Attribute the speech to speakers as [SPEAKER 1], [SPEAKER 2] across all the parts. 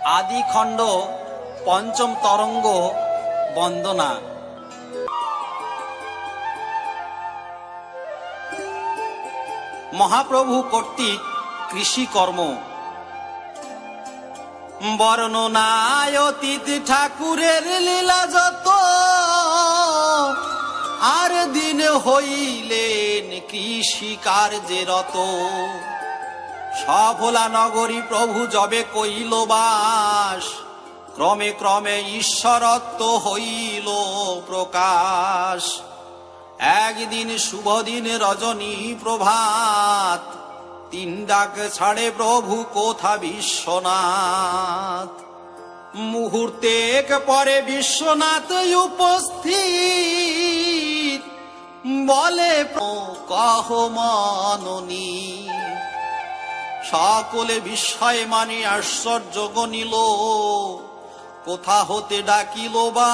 [SPEAKER 1] আদি খণ্ড পঞ্চম তরঙ্গ বন্দনা। মহাপ্রভু কর্তৃক কৃষিকর্ম বর্ণনায় অতীত ঠাকুরের লীলা যত, আর দিন হইলেন কৃষি কার্যে রত। সফলা নগরী প্রভু যবে কইল বাস, ক্রমে ক্রমে ঈশ্বরত্ব হইল প্রকাশ। একদিন শুভদিন রজনী প্রভাত, তিন ডাক ছাড়ে প্রভু কোথা বিশ্বনাথ। মুহূর্তেক পরে বিশ্বনাথ উপস্থিত, বলে কহ মাননী। সকলে বিস্ময় মানে আশ্চর্য গণিল, কোথা হতে ডাকিল বা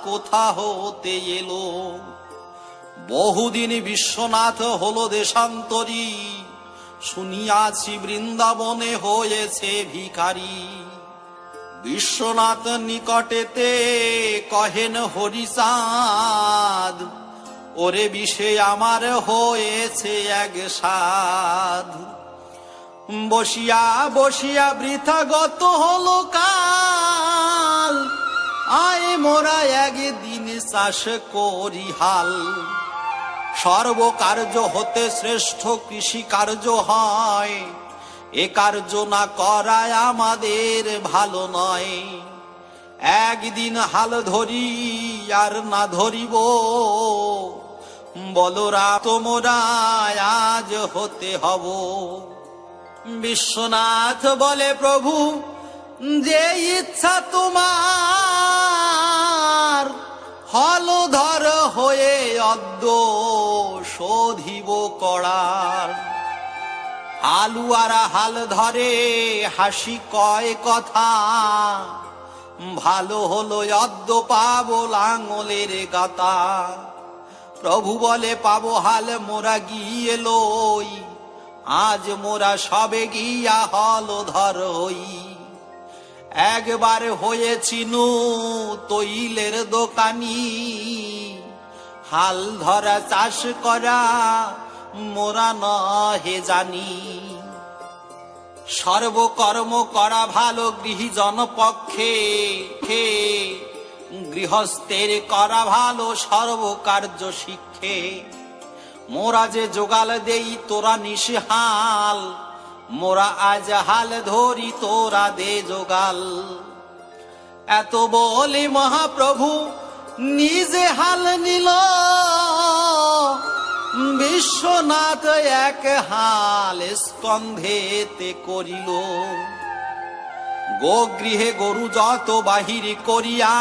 [SPEAKER 1] কোথা হতে এলো। বহুদিন বিশ্বনাথ হলো দেশান্তরী, শুনিয়াছি বৃন্দাবনে হয়েছে ভিখারি। বিশ্বনাথ নিকটেতে কহেন হরিচাঁদ, ওরে বিষে আমার হয়েছে এক সাধ। বসিয়া বসিয়া বৃথা গত হলো কাল, আয় মোরা একদিন চাষ করি হাল। সর্বকার্য হতে শ্রেষ্ঠ কৃষি কার্য হয়, এ কার্য না করায় আমাদের ভালো নয়। একদিন হাল ধরি আর না ধরিব, বলরা তোমরা আজ হতে হব। বিশ্বনাথ বলে প্রভু যে ইচ্ছা তোমার, হলধর হয়ে অদ্য শোধিব করার। হালুয়ারা হাল ধরে হাসি কয় কথা, ভালো হলো অদ্য পাবো লাঙলের গাতা। প্রভু বলে পাবো হাল মোরা গিয়ে লই, আজ মোরা সবে গিয়া হলধর হই। একবার হয়েছিনু তৈলের দোকানি, হাল ধরা চাষ করা মোরা নহে জানি। সর্বকর্ম করা ভালো গৃহীজন পক্ষে, গৃহস্থের করা ভালো সর্বকার্য শিক্ষে। মোরা যে যোগাল দেই তোরা নিশহাল, মোরা আজ হাল ধরি তোরা দে যোগাল। এত বলে মহাপ্রভু নিজে হাল নিল, বিশ্বনাথ এক হাল স্কন্ধেতে করিল। গোগৃহে গরু যত বাহির করিয়া,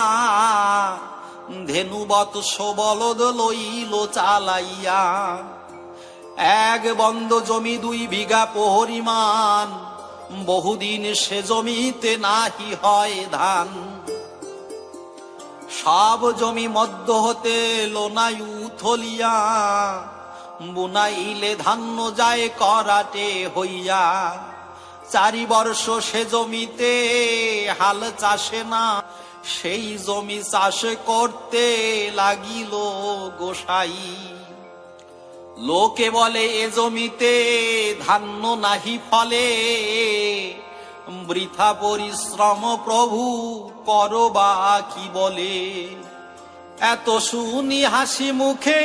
[SPEAKER 1] ধেনু বৎস বলদ লইল চালাইয়া। এক বন্ধ জমি 2 বিঘা পরিমাণ, বহুদিন সে জমিতে নাহি হয় ধান। সব জমি মধ্য হতে লোনায়ু থলিয়া, বুনাইলে ধান্য যায় করাটে হইয়া। 4 বর্ষ সে জমিতে হাল চাষে না, সেই জমি চাষ করতে লাগিল গোসাই। লোকে বলে এ জমিতে ধান্য নাহি ফলে, বৃথা পরিশ্রম প্রভু করবা কি বলে। এত শুনি হাসি মুখে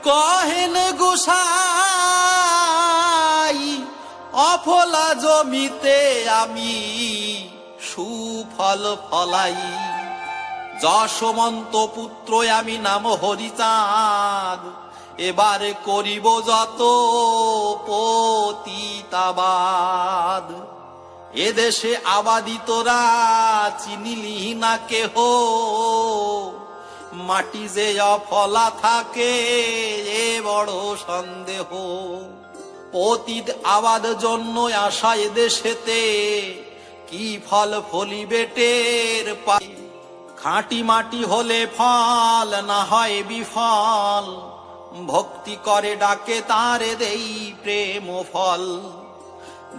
[SPEAKER 1] কহেন গোসাই, অফলা জমিতে আমি সুফল ফলাই। যশোমন্ত পুত্র আমি নাম হরিচাঁদ, এবার করিব যত পতিতাবাদ। এদেশে আবাদিতরা চিনিলি না কেহ, মাটি যে অফলা থাকে এ বড় সন্দেহ। পতিত আবাদ জন্য আশা এদেশেতে, কি ফল ফলিবে টের পাই। খাঁটি মাটি হলে ফল না হয় বিফল, ভক্তি করে ডাকে তারে দেই প্রেম ফল।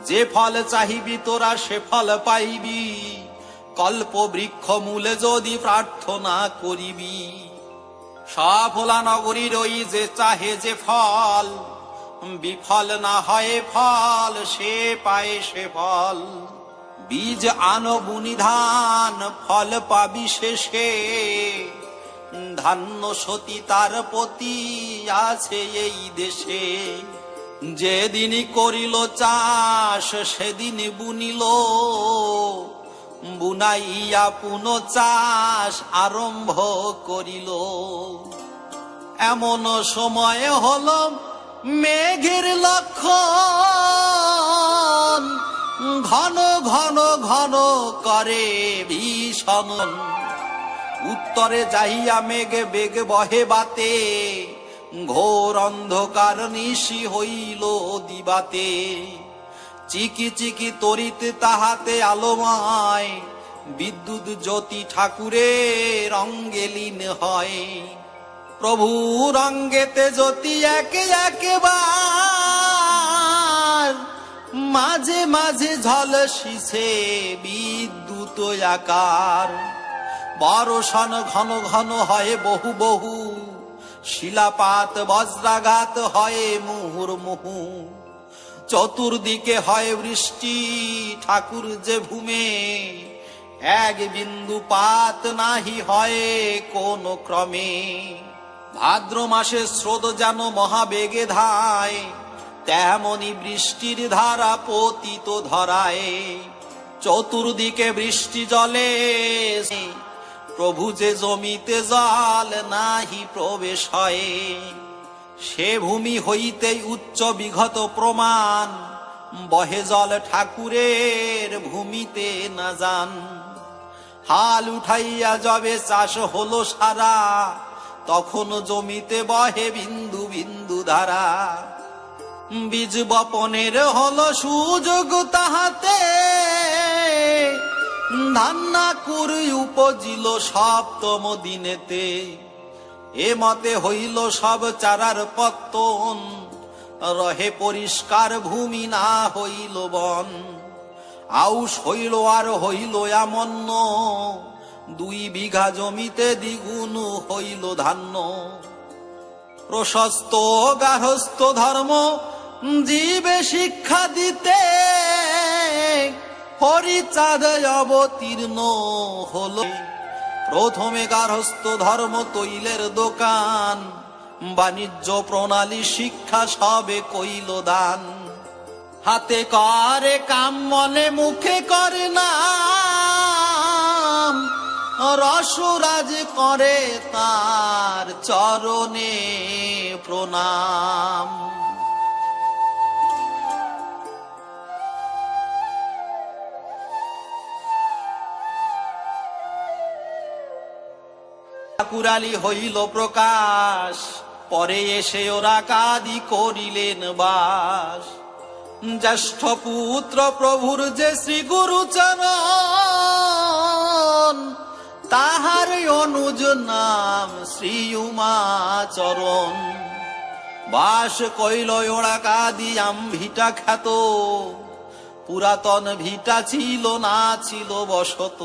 [SPEAKER 1] যে ফল চাহিবি তোরা সে ফল পাইবি, কল্প বৃক্ষ মূলে যদি প্রার্থনা করিবি। সফলা নগরীর ওই যে চাহে যে ফল, বিফল না হয় ফল, সে পায় সে ফল। বীজ আনো বুনি ধান, ফল পাবি শেষে, ধান্য সতী তার প্রতি আছে এই দেশে। যেদিন করিল চাষ সেদিন বুনিল, বুনাইয়া পুন চাষ আরম্ভ করিল। এমন সময় হল মেঘের লক্ষণ, ঘন ঘন ঘন করে ভীষণ। উত্তরে যাইয়া মেঘ বেগ বহে বাতে, ঘোর অন্ধকার নিশি হইল দিবাতে। চিকি চিকি তরিত তাহাতে আলোময়, বিদ্যুৎ জ্যোতি ঠাকুরের অঙ্গে লীন হয়। প্রভু রঙ্গেতে জ্যোতি একে একেবার, মাঝে মাঝে ঝলসিছে বিদ্যুৎ আকার। বর্ষণ ঘন ঘন হয় বহু বহু, শিলাপাত বজ্রাঘাত হয় মুহুর্মুহু। চতুর্দিকে হয় বৃষ্টি ঠাকুর যে ভূমে, এক বিন্দু পাত নাহি হয় কোন ক্রমে। ভাদ্র মাসে স্রোত যেন মহাবেগে ধায়, তেমনি বৃষ্টির ধারা পতিত ধরায়। চতুর্দিকে বৃষ্টি জলে, প্রভু যে জমিতে জল নাহি প্রবেশ হয়। সে ভূমি হইতেই উচ্চ বিগত প্রমাণ, বহে জল ঠাকুরের ভূমিতে না যান। হাল উঠাইয়া যবে চাষ হলো সারা, তখন জমিতে বহে বিন্দু বিন্দু ধারা। বীজ বপনের হলো সুযোগ তাহাতে, ধান্না কুরি উপজিল সপ্তম দিনেতে। এ মতে হইল সব চারার পত্তন, রহে পরিষ্কার ভূমি না হইল বন। আউশ হইল আর হইল এমন্য, 2 বিঘা জমিতে দ্বিগুণ হইল ধান্য। প্রশস্ত গার্হস্থ ধর্ম জীবে শিক্ষা দিতে, হরিচাঁদ অবতীর্ণ হলো। প্রথমে গার্হস্থ ধর্ম তৈলের দোকান, বাণিজ্য প্রণালী শিক্ষা সবে কইল দান। হাতে করে কাম মনে মুখে করে নাম, রসরাজ করে তার চরণে প্রণাম। ঠাকুরালি হইল প্রকাশ, পরে এসে ওরা কাদি করিলেন বাস। জ্যেষ্ঠ পুত্র প্রভুর যে শ্রী গুরুচরণ, তাহার অনুজ নাম শ্রী উমাচরণ। বাস কইল ওরা কাদি আম্ভিটা খ্যাত, পুরাতন ভিটা ছিল না ছিল বসত।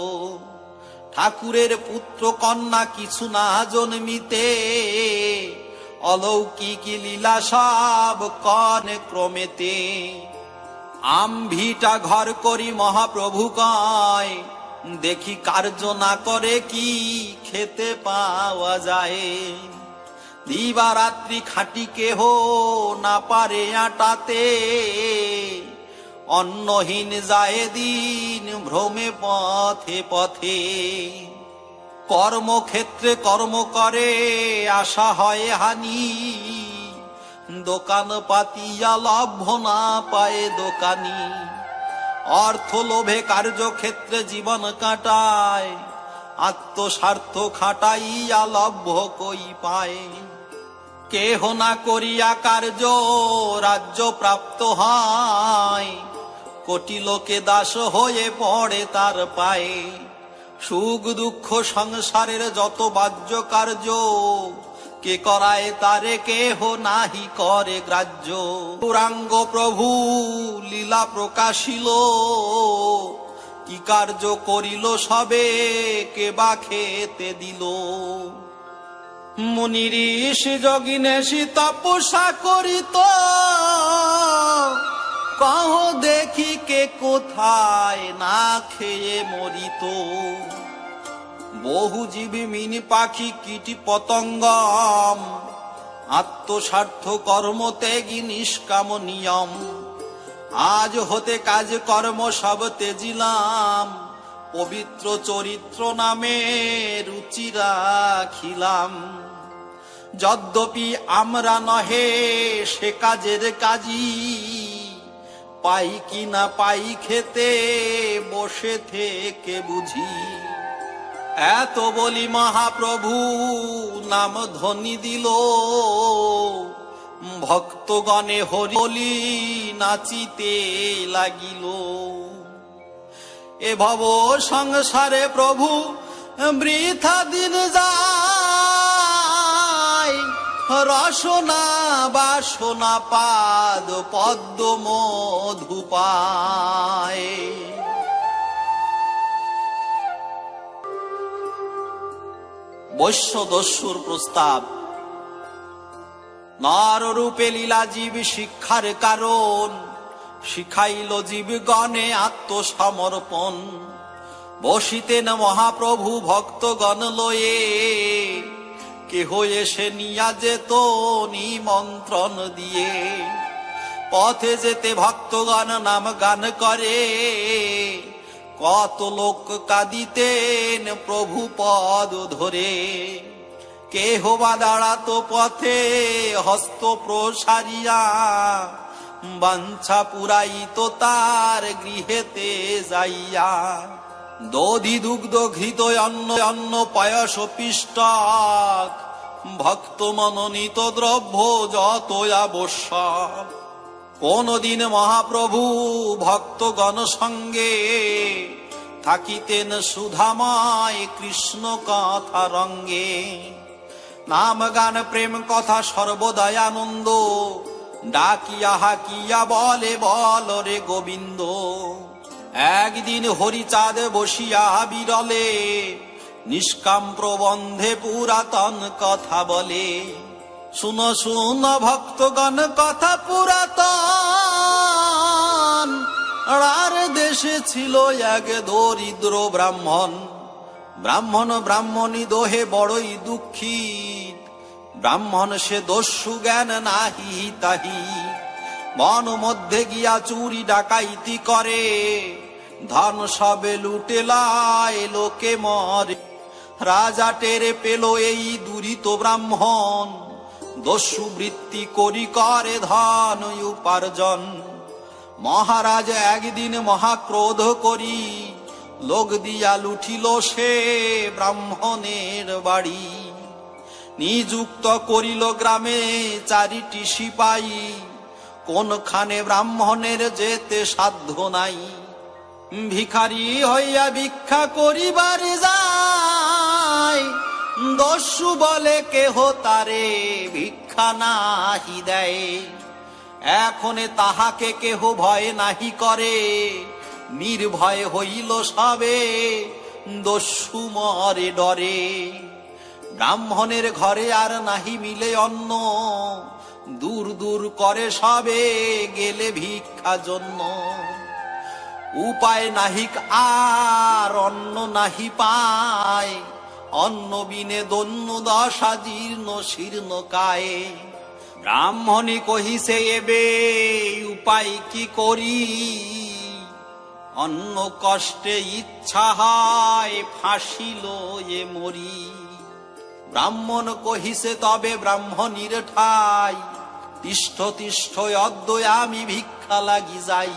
[SPEAKER 1] ঠাকুরের পুত্র কন্যা কিছু না জন্মিতে, অলৌকিক লীলা সব কনে ক্রমেতে। আম্ভিটা ঘর করি মহাপ্রভু কয়, দেখি কার্য না করে কি খেতে পাওয়া যায়। দিবারাত্রি খাটি কেহ না পারে আটাতে, অন্নহীন যায় দিন ভ্রমে পথে পথে। কর্মক্ষেত্রে কর্ম করে আশা হয় হানি, দোকান পাতিয়া লভ্য না পায় দোকানি। অর্থ লোভে কার্যক্ষেত্রে জীবন কাটায়, আত্মস্বার্থ খাটাইয়া লভ্য কই পায়। কেহ না করিয়া কার্য রাজ্য প্রাপ্ত হয়, কোটি লোকে দাস হয়ে পড়ে তার পায়ে। সুখ দুঃখ সংসারের যত বাহ্য কার্য, কে করায় তারে কেহ নাহি করে গ্রাহ্য। গৌরাঙ্গ প্রভু লীলা প্রকাশিল, কি কার্য করিল সবে, কে বা খেতে দিল। মুনি ঋষি যোগিনেশি তপস্যা করিত, কহ দেখি কে কোথায় না খেয়ে মরিত। বহু জীবী মিনি পাখি কীটি পতঙ্গম, আত্মস্বার্থ কর্ম ত্যাগী নিষ্কাম নিয়ম। আজ হতে কাজ কর্ম সব তেজিলাম, পবিত্র চরিত্র নামে রুচি রাখিলাম। যদ্যপি আমরা নহে সে কাজের কাজী, পাই কি না পাই খেতে বসে থেকে বুঝি। এত বলি মহাপ্রভু নাম ধ্বনি দিল, ভক্তগণে হরি বলি নাচিতে লাগিল। এ ভব সংসারে প্রভু বৃথা দিন যায়, রসনা বাসনা পাদ পদ্ম মধু পায়। বৈশ্য দস্যুর প্রস্তাব। নর রূপে লীলা জীব শিক্ষার কারণ, শিখাইল জীবগণে আত্মসমর্পণ। বসিতেন মহাপ্রভু ভক্তগণ লয়ে, কেহ এসে নিয়া যেত নিমন্ত্রণ দিয়ে। পথে যেতে ভক্তগণ নাম গান করে, কত লোক কাঁদিতেন প্রভু পদ ধরে। কেহ বা দাঁড়াতো পথে হস্ত প্রসারিয়া, বাঞ্ছা পুরাইত তার গৃহেতে যাইয়া। দধি দুগ্ধ ঘৃত অন্ন অন্ন পায়স পিষ্টক, ভক্ত মনোনীত দ্রব্য যত আবশ্যক। কোনদিন মহাপ্রভু ভক্তগণ সঙ্গে, থাকিতেন সুধাময় কৃষ্ণ কথা রঙ্গে। নাম গান প্রেম কথা সর্বদাই আনন্দ, ডাকিয়া হাকিয়া বলে বল রে গোবিন্দ। একদিন হরিচাঁদ বসিয়া বিরলে, নিষ্কাম প্রবন্ধে পুরাতন কথা বলে। শুনো শুনো ভক্তগণ কথা পুরাতন, আর দেশে ছিল এক দরিদ্র ব্রাহ্মণ। ব্রাহ্মণ ব্রাহ্মণী দোহে বড়ই দুঃখিত, ব্রাহ্মণ সে দস্যু জ্ঞান নাহি তাহি। বন মধ্যে গিয়া চুরি ডাকাইতি করে, ধন সবে লুটেলায় লোকে মরে। রাজা টেরে পেল এই দুরিত ব্রাহ্মণ, দস্যু বৃত্তি করি করে ধন উপার্জন। মহারাজ একদিন মহাক্রোধ করি, লোক দিয়া লুঠিল সে ব্রাহ্মণের বাড়ি। নিযুক্ত করিল গ্রামে চারিটি সিপাই, কোনখানে ব্রাহ্মণের যেতে সাধ্য নাই। ভিখারি হইয়া ভিক্ষা করিবার যায়, দস্যু বলে কেহ তারে ভিক্ষা নাহি দেয়। এখনে তাহাকে কেহ ভয় নাহি করে, নির্ভয় হইল সবে দস্যু মরে ডরে। ব্রাহ্মণের ঘরে আর নাহি মিলে অন্ন, দূর দূর করে সবে গেলে ভিক্ষা জন্য। উপায় নাহিক আর অন্ন নাহি পায়, অন্ন বিনে দন্য দশা জীর্ণ শীর্ণ কায়ে। ব্রাহ্মণী কহিছে এবে উপায় কি করি, অন্য কষ্টে ইচ্ছা হয় ফাঁসিল এ মরি। ব্রাহ্মণ কহিছে তবে ব্রাহ্মণীর ঠাই, তিষ্ঠ তিষ্ঠ অদ্য আমি ভিক্ষা লাগি যাই।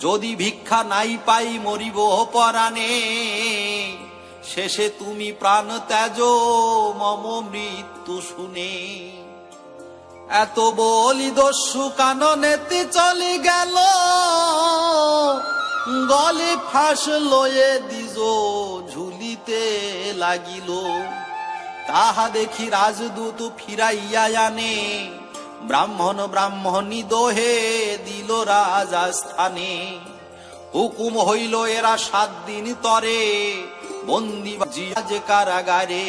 [SPEAKER 1] যদি ভিক্ষা নাই পাই মরিব পরাণে, শেষে তুমি প্রাণ ত্যাজ মম মৃত্যু শুনে। এত বলি দস্যু কাননেতে চলে গেল, গলে ফাঁস লয়ে দিজ ঝুলিতে লাগিল। তাহা দেখি রাজদূত ফিরাইয়া আনে, ব্রাহ্মণ ব্রাহ্মণী দোহে দিল রাজস্থানে। হুকুম হইল এরা 7 দিন তরে বন্দি যে কারাগারে,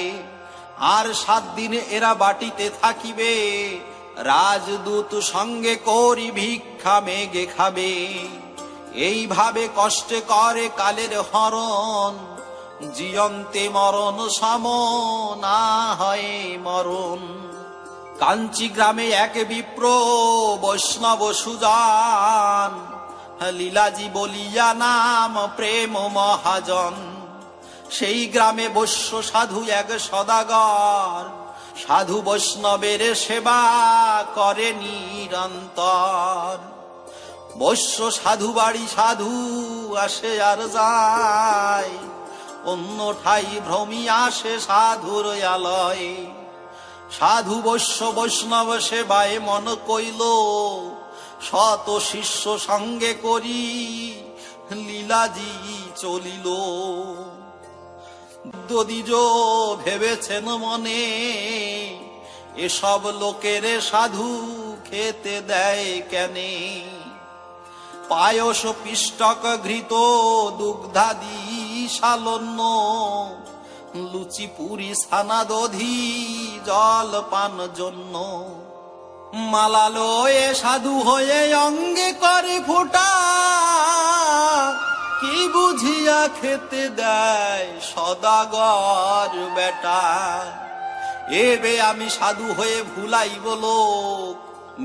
[SPEAKER 1] আর 7 দিন এরা বাটিতে থাকিবে, রাজদূত সঙ্গে করি ভিক্ষা মেঘে খাবে। এইভাবে কষ্টে করে কালের হরণ, জিয়ন্তে মরণ সম না হয় মরণ। কাঞ্চি গ্রামে এক বিপ্র বৈষ্ণব সুজান, লীলাজি বলিয়া নাম প্রেম মহাজন। সেই গ্রামে বৈশ্য সাধু এক সদাগর, সাধু বৈষ্ণবের সেবা করে নিরন্তর। বৈশ্য সাধু বাড়ি সাধু আসে আর যায়, অন্য ঠাই ভ্রমি আসে সাধুর আলয়। সাধু বৈশ্য বৈষ্ণব সেবায় মন কইল, শত শিষ্য সঙ্গে করি লীলাজি চলিল। দ্বিজ ভেবেছেন মনে, এসব লোকের সাধু খেতে দেয় কেনে। পায়স পিষ্টক ঘৃত দুগ্ধাদি সালন্য, লুচি পুরি ছানা দধি জল পান জন্য। মালালো এ সাধু হয়ে অঙ্গে করে ফোঁটা, কি বুঝিয়া খেতে দেয় সদাগর বেটা। এবে আমি সাধু হয়ে ভুলাইব লোক,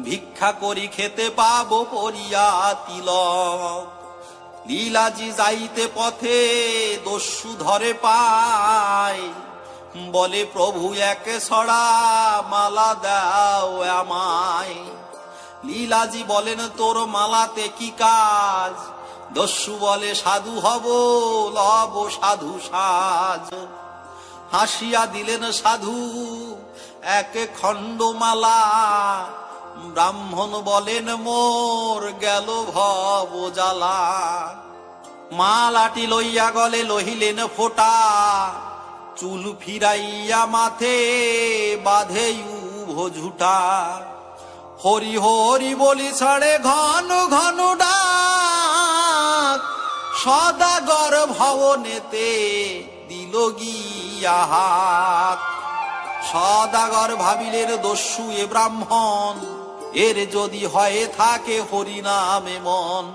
[SPEAKER 1] ভিক্ষা করি খেতে পাবো পরিয়া তিলক। লীলাজি যাইতে পথে দস্যু ধরে পায়, বলে প্রভু একে ছড়া মালা দাও আমায়। লীলাজি বলেন তোর মালাতে কি কাজ, দস্যু বলে সাধু হব লব সাধু সাজ। হাসিয়া দিলেন সাধু এক খণ্ড মালা, ব্রাহ্মণ বলেন মোর গেল ভব জ্বালা। মালাটি লইয়া গলে লহিলেন ফোঁটা, চুল ফিরাইয়া মাথে বাঁধে উভো ঝুটা। হরি হরি বলি ছাড়ে ঘন ঘন ডাক, সদাগর ভবনেতে দিল গিয়া হাত। সদাগর ভাবিলেন দস্যু এ ব্রাহ্মণ, এর যদি হয়ে থাকে হরি নামে মন।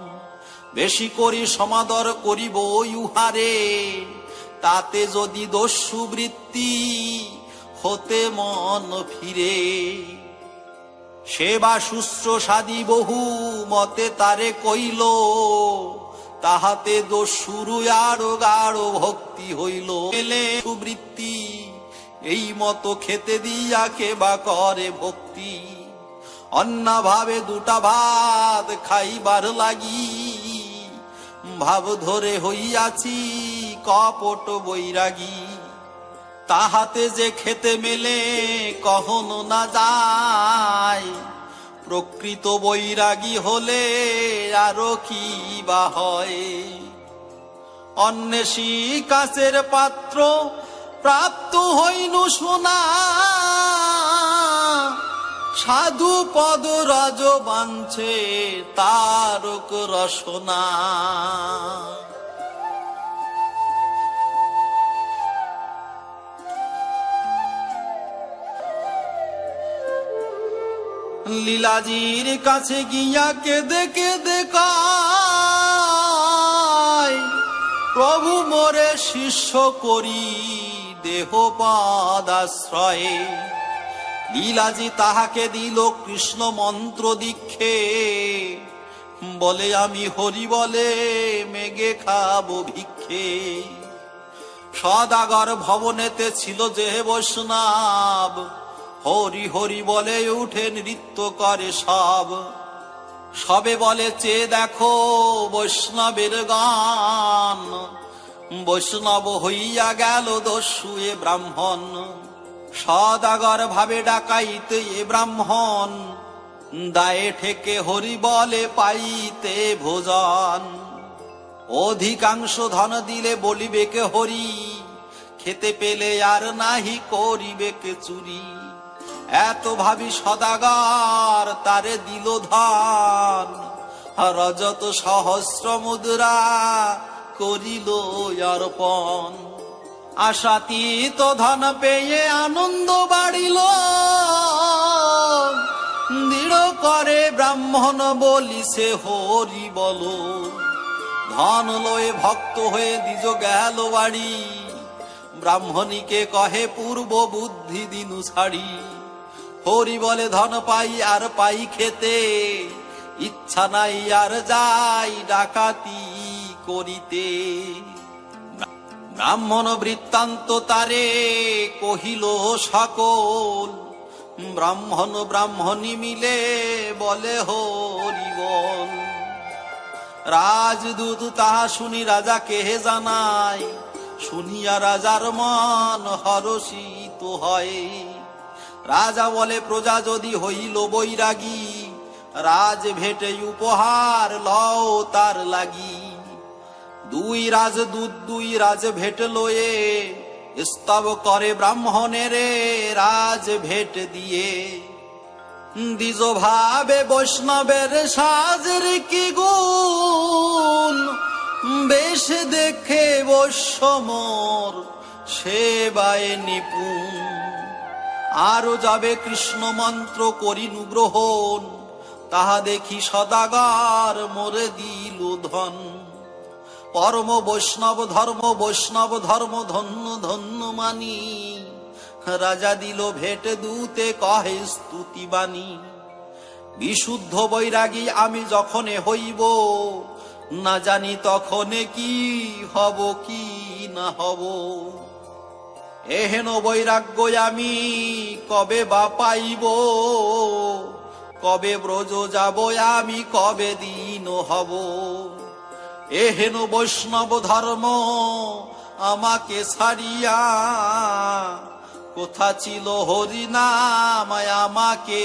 [SPEAKER 1] বেশি করি সমাদর করিব ইউহারে, তাতে যদি দস্যু বৃত্তি হতে মন ফিরে। সেবা শুশ্র সাদি বহু মতে তারে কইল, তাহাতে দস্যুরু আরো গাঢ় ভক্তি হইল। এলে সুবৃত্তি এই মতো খেতে দিয়া কেবা করে ভক্তি। অন্না ভাবে দুটা ভাত খাইবার লাগি, ভাব ধরে হইয়াছি কপট বৈরাগী। তাহাতে যে খেতে মেলে কখনো না যায়, প্রকৃত বৈরাগী হলে আরো কি বা হয়। অন্বেষী কাছের পাত্র প্রাপ্ত হইনু সোনা, সাধু পদ রজ বাঞ্ছে তারক রসনা। লীলাজির কাছে গিয়া কেঁদে কেঁদে কয়, প্রভু মোরে শিষ্য করি দেহ পাদাশ্রয়ে। লীলাজি তাহাকে দিল কৃষ্ণ মন্ত্র দীক্ষে, বলে আমি হরি বলে মেঘে খাবো ভিক্ষে। সদাগর ভবনেতে ছিল যে বৈষ্ণব, হরি হরি বলে উঠে নৃত্য করে সব। সবে বলে চেয়ে দেখো বৈষ্ণবের গান, বৈষ্ণব হইয়া গেল দস্যু এ ব্রাহ্মণ। সদাগর ভাবে ডাকাইতে এ ব্রাহ্মণ, দায়ে ঠেকে হরি বলে পাইতে ভোজন। অধিকাংশ ধন দিলে বলিবে কে হরি, খেতে পেলে আর নাহি করিবে কে চুরি। এত ভাবি সদাগর তারে দিল ধন, রজত সহস্র মুদ্রা করিল অর্পণ। আশাতীত ধন পেয়ে আনন্দ বাড়িল, দৃঢ় করে ব্রাহ্মণ বলিছে হরি বল। ধন লয়ে ভক্ত হয়ে দ্বিজ গেল বাড়ি, ব্রাহ্মণীকে কহে পূর্ব বুদ্ধি দিনু ছাড়ি। হরি বলে ধন পাই আর পাই খেতে, ইচ্ছা নাই আর যাই ডাকাতি করিতে। ব্রাহ্মণ বৃত্তান্ত তারে কহিল সকল, ব্রাহ্মণ ব্রাহ্মণী মিলে বলে হরি বল। রাজদূত তাহা শুনি রাজাকে জানায়, শুনিয়া রাজার মন হরষিত হয়। রাজা বলে প্রজা যদি হইল বৈরাগী, রাজ ভেটে উপহার লও তার লাগি। দুই রাজদূত দুই রাজ ভেট লয়ে, স্তব করে ব্রাহ্মণের রাজ ভেট দিয়ে। দ্বিজ ভাবে বৈষ্ণবের সাজের কি গুণ, বেশ দেখে বৈষ্ণবর সেবায় নিপুণ। আরো যাবে কৃষ্ণ মন্ত্র করিনু গ্রহণ, তাহা দেখি সদাগর মোরে দিল ধন। পরম বৈষ্ণব ধর্ম ধন্য ধন্য মানি, রাজা দিল ভেট দূতে কহে স্তুতি বাণী। বিশুদ্ধ বৈরাগী আমি যখনে হইব, না জানি তখনে কি হব কি না হব। এহেন বৈরাগ্য আমি কবে বা পাইব, কবে ব্রজ যাব আমি কবে দিন হব। এহেন বৈষ্ণব ধর্ম আমাকে ছাড়িয়া, কোথা ছিল হরি নাম আমাকে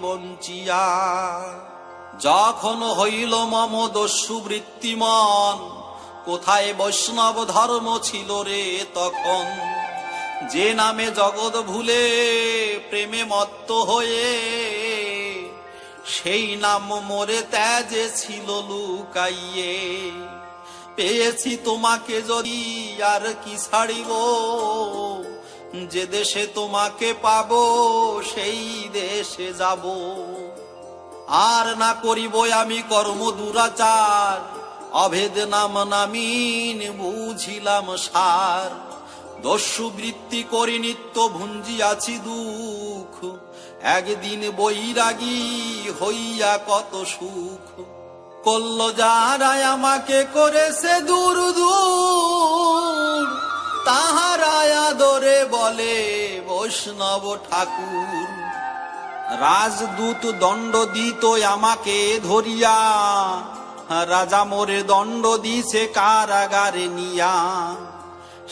[SPEAKER 1] বঞ্চিয়া। যখন হইল মম দস্যু বৃত্তিমন, কোথায় বৈষ্ণব ধর্ম ছিল রে তখন। যে নামে জগৎ ভুলে প্রেমে মত্ত হয়ে, সেই নাম মোরে ত্যাজে ছিল লুকাইয়ে। পেয়েছি তোমাকে যদি আর কি ছাড়িব, যে দেশে তোমাকে পাবো সেই দেশে যাব। আর না করিব আমি কর্ম দুরাচার, অভেদ নাম নামিন বুঝিলাম সার। দস্যু বৃত্তি করি নিত্য ভুঞ্জিয়াছি দুঃখ, একদিন বৈরাগী হইয়া কত সুখ। কল্ল যারাই আমাকে করেছে দূর দূর, তাহারাই আদরে বলে বৈষ্ণব ঠাকুর। রাজদূত দণ্ড দিত আমাকে ধরিয়া, রাজা মোরে দণ্ড দিছে কারাগারে নিয়া।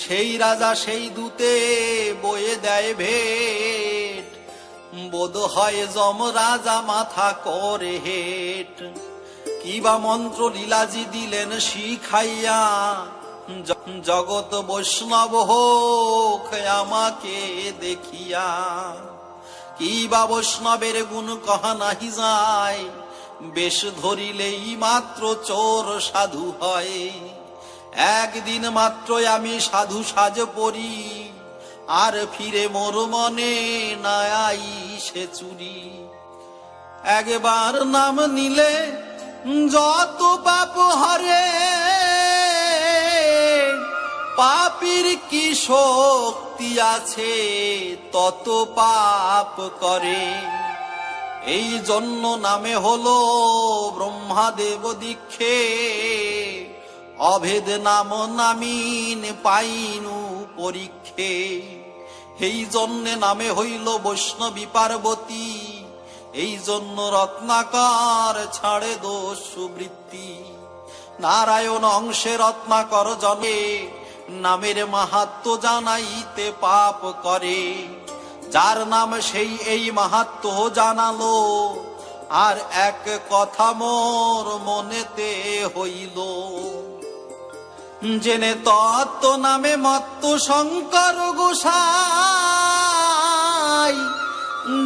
[SPEAKER 1] সেই রাজা সেই দূতে বয়ে দেয় ভেট, বোধ হয় যম রাজা মাথা করে হেট। কিবা মন্ত্র লীলাজি দিলেন শিখাইয়া, জগৎ বৈষ্ণব হোক আমাকে দেখিয়া। কিবা বৈষ্ণবের গুণ কহা নাহি যায়, বেশ ধরিলেই মাত্র চোর সাধু হয়। একদিন মাত্রই আমি সাধু সাজ পরি, আর ফিরে মোর মনে না আইসে চুরি। একবার নাম নিলে যত পাপ হরে, পাপীর কি শক্তি আছে তত পাপ করে। এই জন্য নামে হলো ব্রহ্মাদেব দীক্ষে, অভেদ নাম নামিন পাইনু পরীক্ষে। এই জন্যে নামে হইল বৈষ্ণবী পার্বতী, এই জন্য রত্নাকর ছাড়ে দস্যু বৃত্তি। নারায়ণ অংশে রত্নাকর জনে, নামের মাহাত্ম্য জানাইতে পাপ করে। যার নাম সেই এই মাহাত্ম্য জানালো, আর এক কথা মোর মনেতে হইল। জেনে তত্ত্ব নামে মত্ত শঙ্কর গোসাই,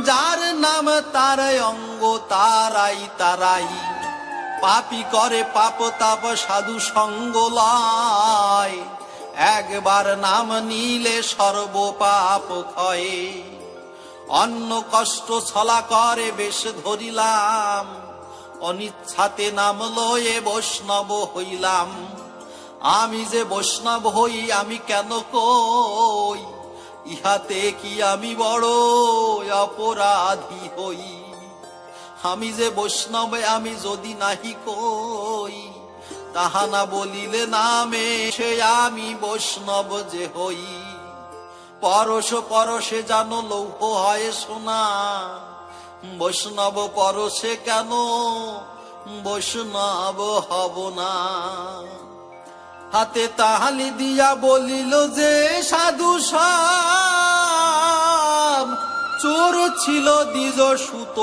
[SPEAKER 1] যার নাম তার অঙ্গ তারাই তারাই। পাপী করে পাপ তাপ সাধু সঙ্গ লয়, একবার নাম নিলে সর্ব পাপ ক্ষয়ে। অন্য কষ্ট ছলা করে বেশ ধরিলাম, অনিচ্ছাতে নাম লয়ে বৈষ্ণব হইলাম। আমি যে বৈষ্ণব হই আমি কেন কই, ইহাতে কি আমি বড় অপরাধী হই। আমি যে বৈষ্ণব আমি যদি নাহি কই, তাহা না বলিলে নামে সে আমি বৈষ্ণব যে হই। পরশ পরশে জানো লৌহ হয় সোনা, বৈষ্ণব পরশে কেন বৈষ্ণব হব না। হাতে তাহালি দিয়া বলিল যে সাধু সব, চোর ছিল দ্বিজ সুত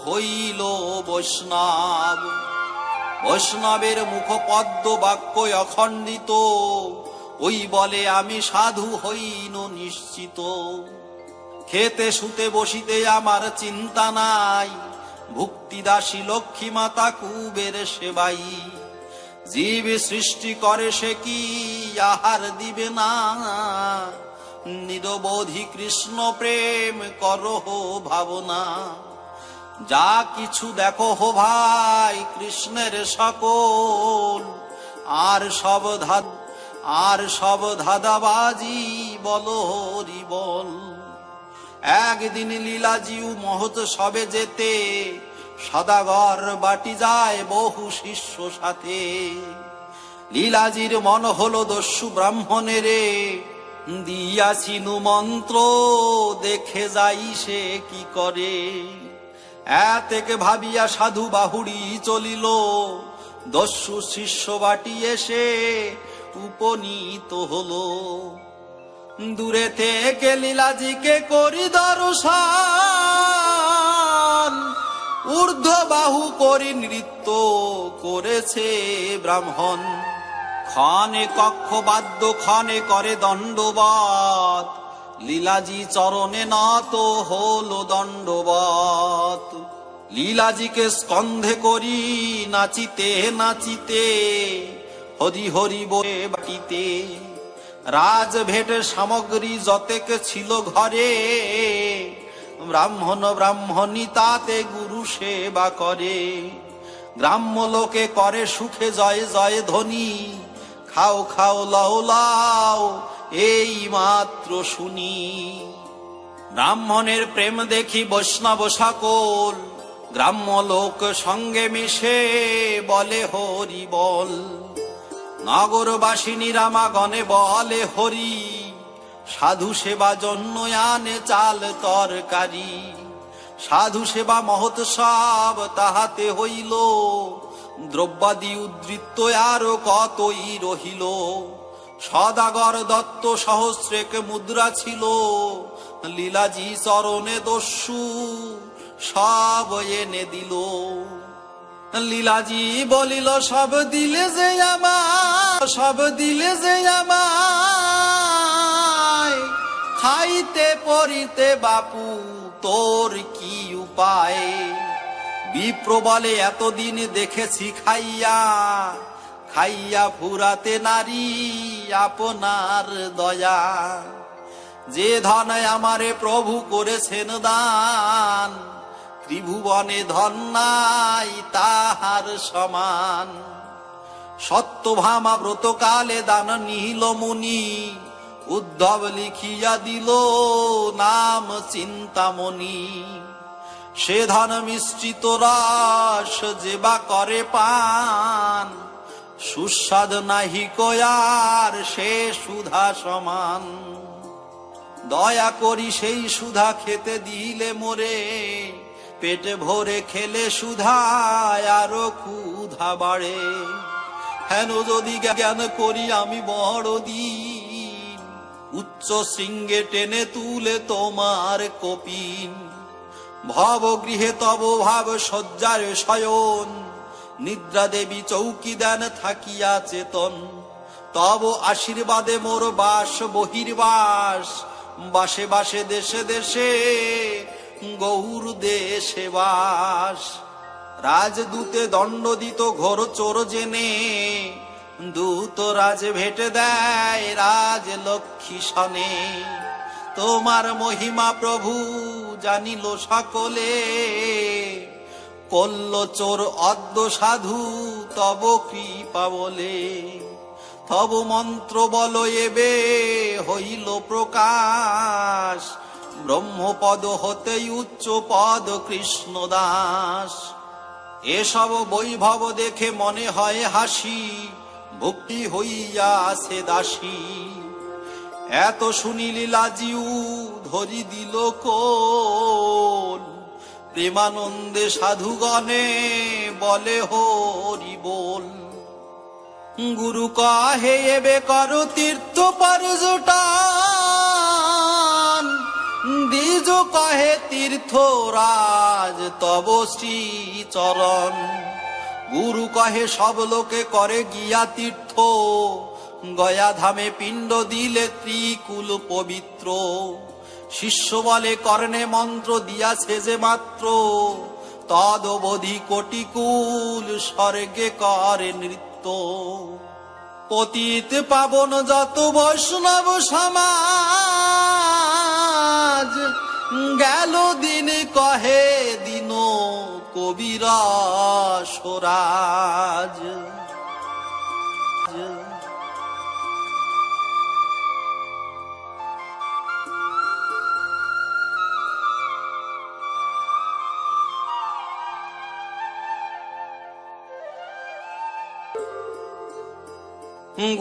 [SPEAKER 1] হইল বৈষ্ণব। বৈষ্ণবের মুখ পদ্ম বাক্য অখণ্ডিত, ওই বলে আমি সাধু হইন নিশ্চিত। খেতে শুতে বসিতে আমার চিন্তা নাই, ভুক্তিদাসী লক্ষ্মী মাতা কুবের সেবাই। জীব সৃষ্টি করে সে কি আহার দিবে না, নিরবধি কৃষ্ণ প্রেম করহ ভাবনা। যা কিছু দেখো হো ভাই কৃষ্ণের সকল, আর সব ধাঁধাবাজি বলো হরি বল। একদিন লীলাজিউ মহৎ সবে যেতে, সদাগর বাটি যায় বহু শিষ্য সাথে। লীলাজির মন হলো দস্যু ব্রাহ্মণেরে, দিয়াছিনু মন্ত্র দেখে যাই সে কি করে। এতেকে ভাবিয়া সাধু বাহুড়ি চলিল, দস্যু শিষ্য বাটি এসে উপনীত হলো। দূরে থেকে লীলাজিকে করি দর্শন, ঊর্ধ্ব বাহু করি নৃত্য করেছে ব্রাহ্মণ। ক্ষণে কক্ষ বাদ্য ক্ষণে করে দণ্ডবত, লীলাজি চরণে নত হলো দণ্ডবত। লীলাজিকে স্কন্ধে করি নাচিতে নাচিতে, হরি হরি বলে বাটিতে। রাজ ভেটের সামগ্রী যতেক ছিল ঘরে, ব্রাহ্মণ ব্রাহ্মণী তাতে গুরু সেবা করে। গ্রাম্য লোকে করে সুখে জয় জয় ধ্বনি, খাও খাও লাও লাও এই মাত্র শুনি। ব্রাহ্মণের প্রেম দেখি বৈষ্ণব সকল, গ্রাম্য লোক সঙ্গে মিশে বলে হরি বল। নগরবাসিনী রামাগণে বলে হরি, সাধু সেবা জন্য আনে চাল তরকারি। সাধু সেবা মহোৎসব তাহাতে হইল, দ্রব্যাদি উদ্ধৃত আরো কতই রহিল। সদাগর দত্ত সহস্রেক মুদ্রা ছিল, লীলাজি চরণে দস্যু সব এনে দিল। লীলাজি বলিল সব দিলে যে আমার, সব দিলে যে আমায়, খাইতে পরিতে বাপু তোর কি উপায়। বিপ্র বলে এতদিন দেখেছি খাইয়া, খাইয়া ফুরাতে নারী আপনার দয়া। যে ধন আমারে প্রভু করেছেন দান, ত্রিভুবনে ধন নাই তাহার সমান। সত্যভামা ব্রতকালে দান নিহিল মুনি, উদ্ধব লিখিয়া দিল নাম চিন্তামণি। সে ধন মিশ্রিত রস যে বা করে পান, সুস্বাদ নাহি কয়ার সে সুধা সমান। দয়া করি সেই সুধা খেতে দিলে মোরে, পেটে ভরে খেলে সুধায় আরো ক্ষুধা বাড়ে। হেন যদি জ্ঞান করি আমি বড় দিন, উচ্চ শৃঙ্গে টেনে তুলে তোমার কপিন। ভবগৃহে তব ভাব শয্যার শয়ন, নিদ্রা দেবী চৌকি দেন থাকিয়া চেতন। তব আশীর্বাদে মোর বাস বহির্বাস, বাসে বাসে দেশে দেশে গৌর দেশে বাস। রাজদূতে দণ্ড দিত ঘোর চোর জেনে, দূত রাজ ভেটে দেয় রাজ লক্ষ্মী সনে। তোমার মহিমা প্রভু জানিল সকলে, করল চোর অদ্য সাধু তব কৃপা বলে। তব মন্ত্র বল এবে হইল প্রকাশ, ব্রহ্মপদ হতে উচ্চ পদ কৃষ্ণ দাস। এসব বৈভব দেখে মনে হয় হাসি, ভক্তি হইয়াছে দাসী। এত শুনিলি লাজিউ ধরি দিল কোল, প্রেমানন্দে সাধুগণে বলে হরি বল। গুরু কহে এবে কর তীর্থ পর্যটন, দ্বিজ কহে তীর্থ রাজ তব শ্রী চরণ। গুরু কহে সব লোকে করে গিয়া তীর্থ, গয়া ধামে পিণ্ড দিলে ত্রিকুল পবিত্র। শিষ্য বলে কর্ণে মন্ত্র দিয়াছে যে মাত্র, তদবধি কোটিকুল স্বর্গে করে নৃত্য। পতিত পাবন যত বৈষ্ণব সমাজ, গেল দিন কহে দিন কবিরা স্বরাজ।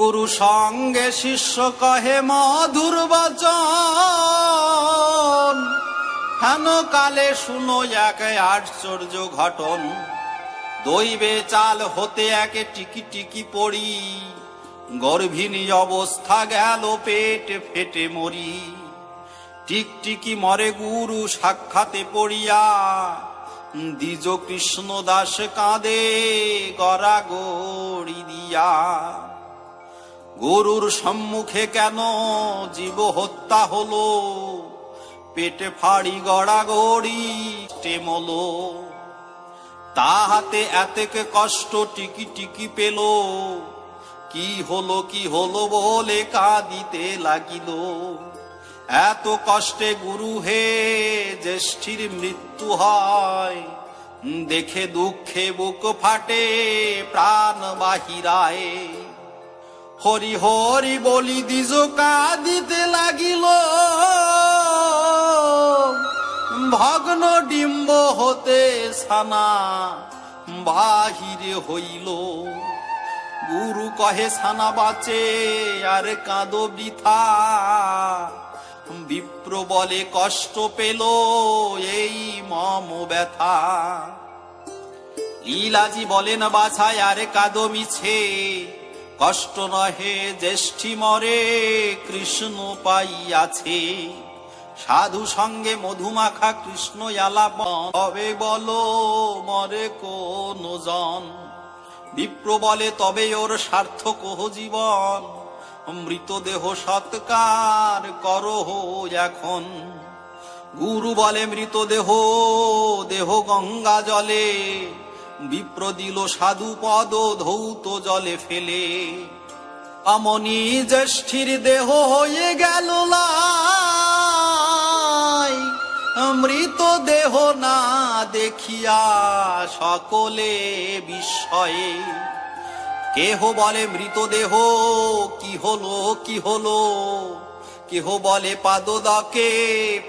[SPEAKER 1] গুরু সঙ্গে শিষ্য কহে মধুর বচন, হেন কালে শুনো এক আশ্চর্য ঘটন। দৈবে চাল হতে একে টিকি টিকি পড়ি, গর্ভিণী অবস্থা গেল পেট ফেটে মরি। টিকটিকি মরে গুরু সাক্ষাতে পড়িয়া, দ্বিজ কৃষ্ণ দাস কাঁদে গড়াগড়ি দিয়া। গুরুর সম্মুখে কেন জীব হত্যা হলো, পেটে ফাড়ি গড়াগড়ি টেমলো। তাহাতে এতেকে কষ্ট টিকি টিকি পেল, কি হলো বলে কাঁদিতে লাগিল। এত কষ্টে গুরু হে জ্যেষ্ঠীর মৃত্যু হয়, দেখে দুঃখে বুক ফাটে প্রাণ বাহিরায়। হরি হরি বলি দ্বিজ কাঁদিতে লাগিল, ভগ্ন ডিম্ব হতে ছানা বাহিরে হইল। গুরু কহে ছানা বাঁচে আর কাঁদো বৃথা, বিপ্র বলে কষ্ট পেল এই মম ব্যথা। লীলাজি বলেন বাছায় আর কাঁদো মিছে, কষ্ট নহে জ্যেষ্ঠী মরে কৃষ্ণ পাইয়াছে। সাধু সঙ্গে মধুমাখা কৃষ্ণ আলাপন, তবে বলো মরে কোন জন। বিপ্র বলে তবে ওর সার্থক জীবন, মৃতদেহ সৎকার করো এখন। গুরু বলে মৃতদেহ দেহ গঙ্গা জলে, বিপ্র দিল সাধু পদ ধৌত জলে ফেলে। অমনি জ্যেষ্ঠীর দেহ হয়ে গেল লাই, মৃত দেহ না দেখিয়া সকলে বিস্ময়ে। কেহ বলে মৃতদেহ কি হলো, কেহ বলে পাদদকে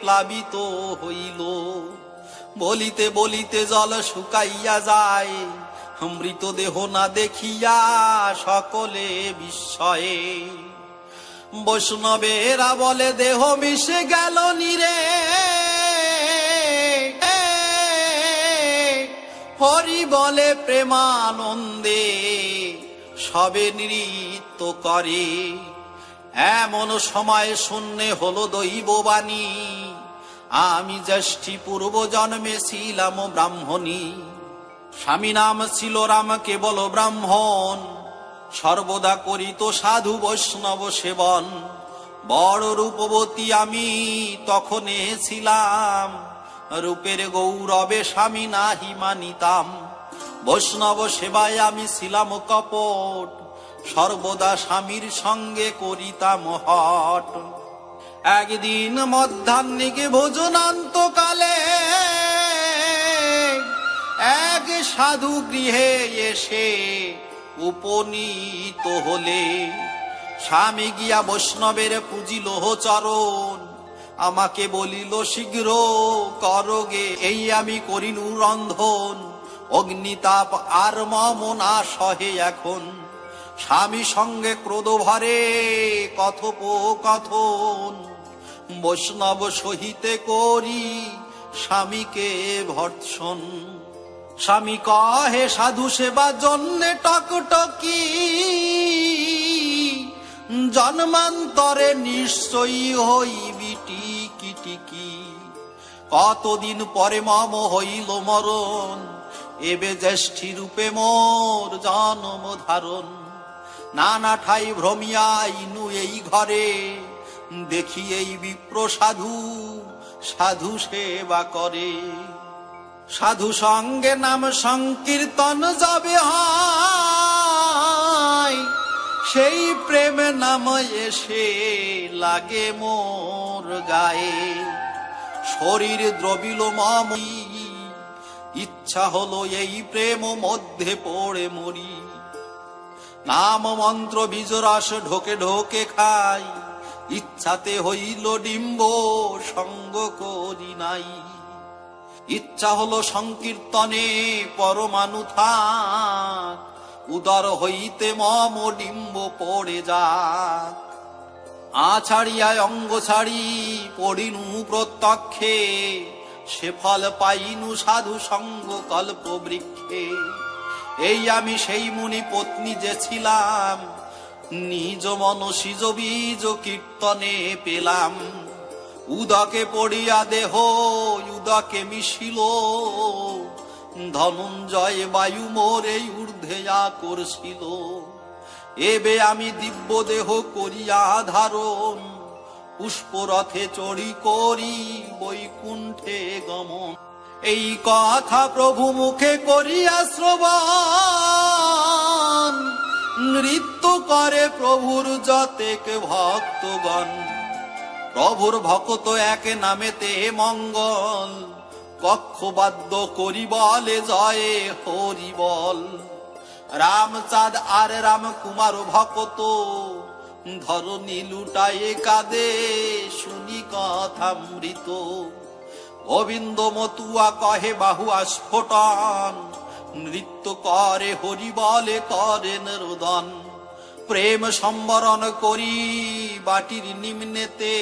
[SPEAKER 1] প্লাবিত হইল। বলিতে বলিতে জল শুকাইয়া যায়, মৃতদেহ না দেখিয়া সকলে বিস্ময়ে। বৈষ্ণবেরা বলে দেহ মিশে গেল নীরে, হরি বলে প্রেমানন্দে সবে নৃত্য করে। এমন সময় শূন্যে হলো দৈববাণী, আমি জ্যেষ্ঠী পূর্ব জন্মে ছিলাম ব্রাহ্মণী। স্বামী নাম ছিল রাম কেবল ব্রাহ্মণ, সর্বদা করিত সাধু বৈষ্ণব সেবন। বড় রূপবতী আমি তখনে ছিলাম, রূপের গৌরবে স্বামী নাহি মানিতাম। বৈষ্ণব সেবায় আমি ছিলাম কপট, সর্বদা স্বামীর সঙ্গে করিতাম হট। একদিন মধ্যাহ্নিকে ভোজনান্তকালে এক সাধু গৃহে এসে উপনীত হলে, স্বামী গিয়া বৈষ্ণবের পুজিল চরণ, আমাকে বলিল শীঘ্র করগে এই আমি করিনু রন্ধন, অগ্নিতাপ আর মম না সহে এখন, স্বামী সঙ্গে ক্রোধ ভরে কথোপকথন, বৈষ্ণব সহিতে করি স্বামীকে ভর্ৎসন। স্বামী কহে সাধু সেবা জন্যে টকটকি, জন্মান্তরে নিশ্চয়ই হইবি টিকি টিকি, কতদিন পরে মম হইল মরণ, এবে জ্যেষ্ঠী রূপে মোর জন্ম ধারণ। নানা ঠাই ভ্রমিয়াইনু এই ঘরে, দেখি এই বিপ্র সাধু সাধু সেবা করে। সাধু সঙ্গে নাম সংকীর্তন যাবে হয়, সেই প্রেম নাম এসে লাগে মোর গায়ে। শরীর দ্রবিল মমি, ইচ্ছা হলো এই প্রেম মধ্যে পড়ে মরি। নাম মন্ত্র বীজরস ঢোকে ঢোকে খাই, ইচ্ছাতে হইল ডিম্ব সঙ্গ করি নাই। ইচ্ছা হলো সংকীর্তনে পরমাণু থাক, উদর হইতে মম ডিম্ব পড়ে যাক। আছাড়িয়ায় অঙ্গ ছাড়ি পড়িনু প্রত্যক্ষে, সে ফল পাইনু সাধু সঙ্গ কল্প বৃক্ষে। এই আমি সেই মুনি পত্নী যে ছিলাম, নিজ মনসিজ বীজ কীর্তনে পেলাম। উদকে পড়িয়া দেহ উদকে মিশিল, ধনঞ্জয় বায়ু মোরে ঊর্ধ্বেয়া করছিল। এবে আমি দিব্য দেহ করিয়া ধারণ, পুষ্পরথে চড়ি করি বৈকুণ্ঠে গমন। এই কথা প্রভু মুখে করিয়া শ্রবণ, নৃত্য করে প্রভুর যতেক ভক্তগণ। প্রভুর ভক্ত এক নামেতে মঙ্গল, কক্ষবাদ্য করি বলে জয়ে হরি বল। রামচাঁদ আর রাম কুমার ভক্ত, ধরণী লুটায়ে কাঁদে শুনি কথামৃত। গোবিন্দ মতুয়া কহে বাহু আস্ফোটন, নৃত্য করে হরি বলে করেন রোদন। প্রেম সম্বরণ করি বাটির নিম্নেতে,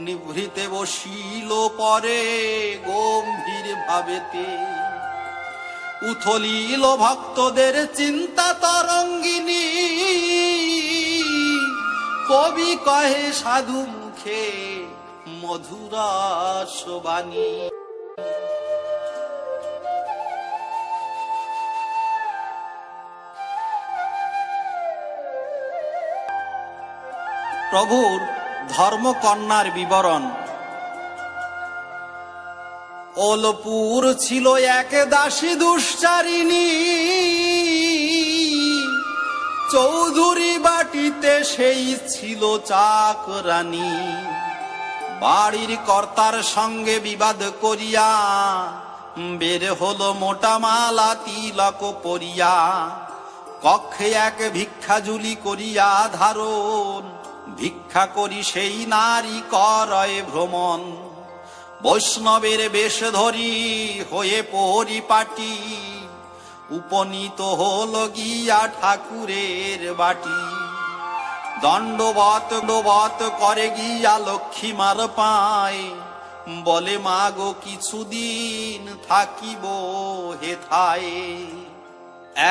[SPEAKER 1] নিভৃতে বসিল পরে গম্ভীর ভাবেতে। উথলিল ভক্তদের চিন্তা তরঙ্গিনী, কবি কহে সাধু মুখে মধুরস বাণী। প্রভুর ধর্মকন্যার বিবরণ। ওলপুর ছিল এক দাসী দুশ্চারিণী, চৌধুরী বাটিতে সেই ছিল চাকরানী। বাড়ির কর্তার সঙ্গে বিবাদ করিয়া, বের হলো মোটা মালা তিলক পরিয়া। কক্ষে এক ভিক্ষা ঝুলি করিয়া ধারণ, ভিক্ষা করি সেই নারী করয় ভ্রমণ। বৈষ্ণবের বেশ ধরি হয়ে পরিপাটি, উপনীত হল গিয়া ঠাকুরের বাটি। দণ্ডবত দণ্ডবত করে গিয়া লক্ষ্মীমার পায়, বলে মাগো কিছুদিন থাকিব হেথায়।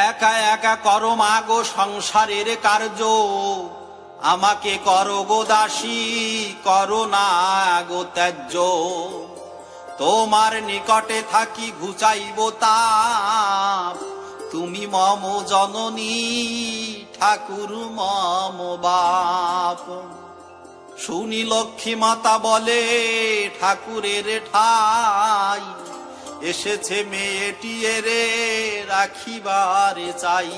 [SPEAKER 1] একা একা করো মাগো সংসারের কার্য, আমাকে করো গো দাসী করো না গো ত্যায্য। তোমার নিকটে থাকি ঘুচাইব তাপ, তুমি মম জননী ঠাকুর মম বাপ। শুনি লক্ষ্মী মাতা বলে ঠাকুরের ঠাই, এসেছে মেয়েটি রে রাখিবারে চাই।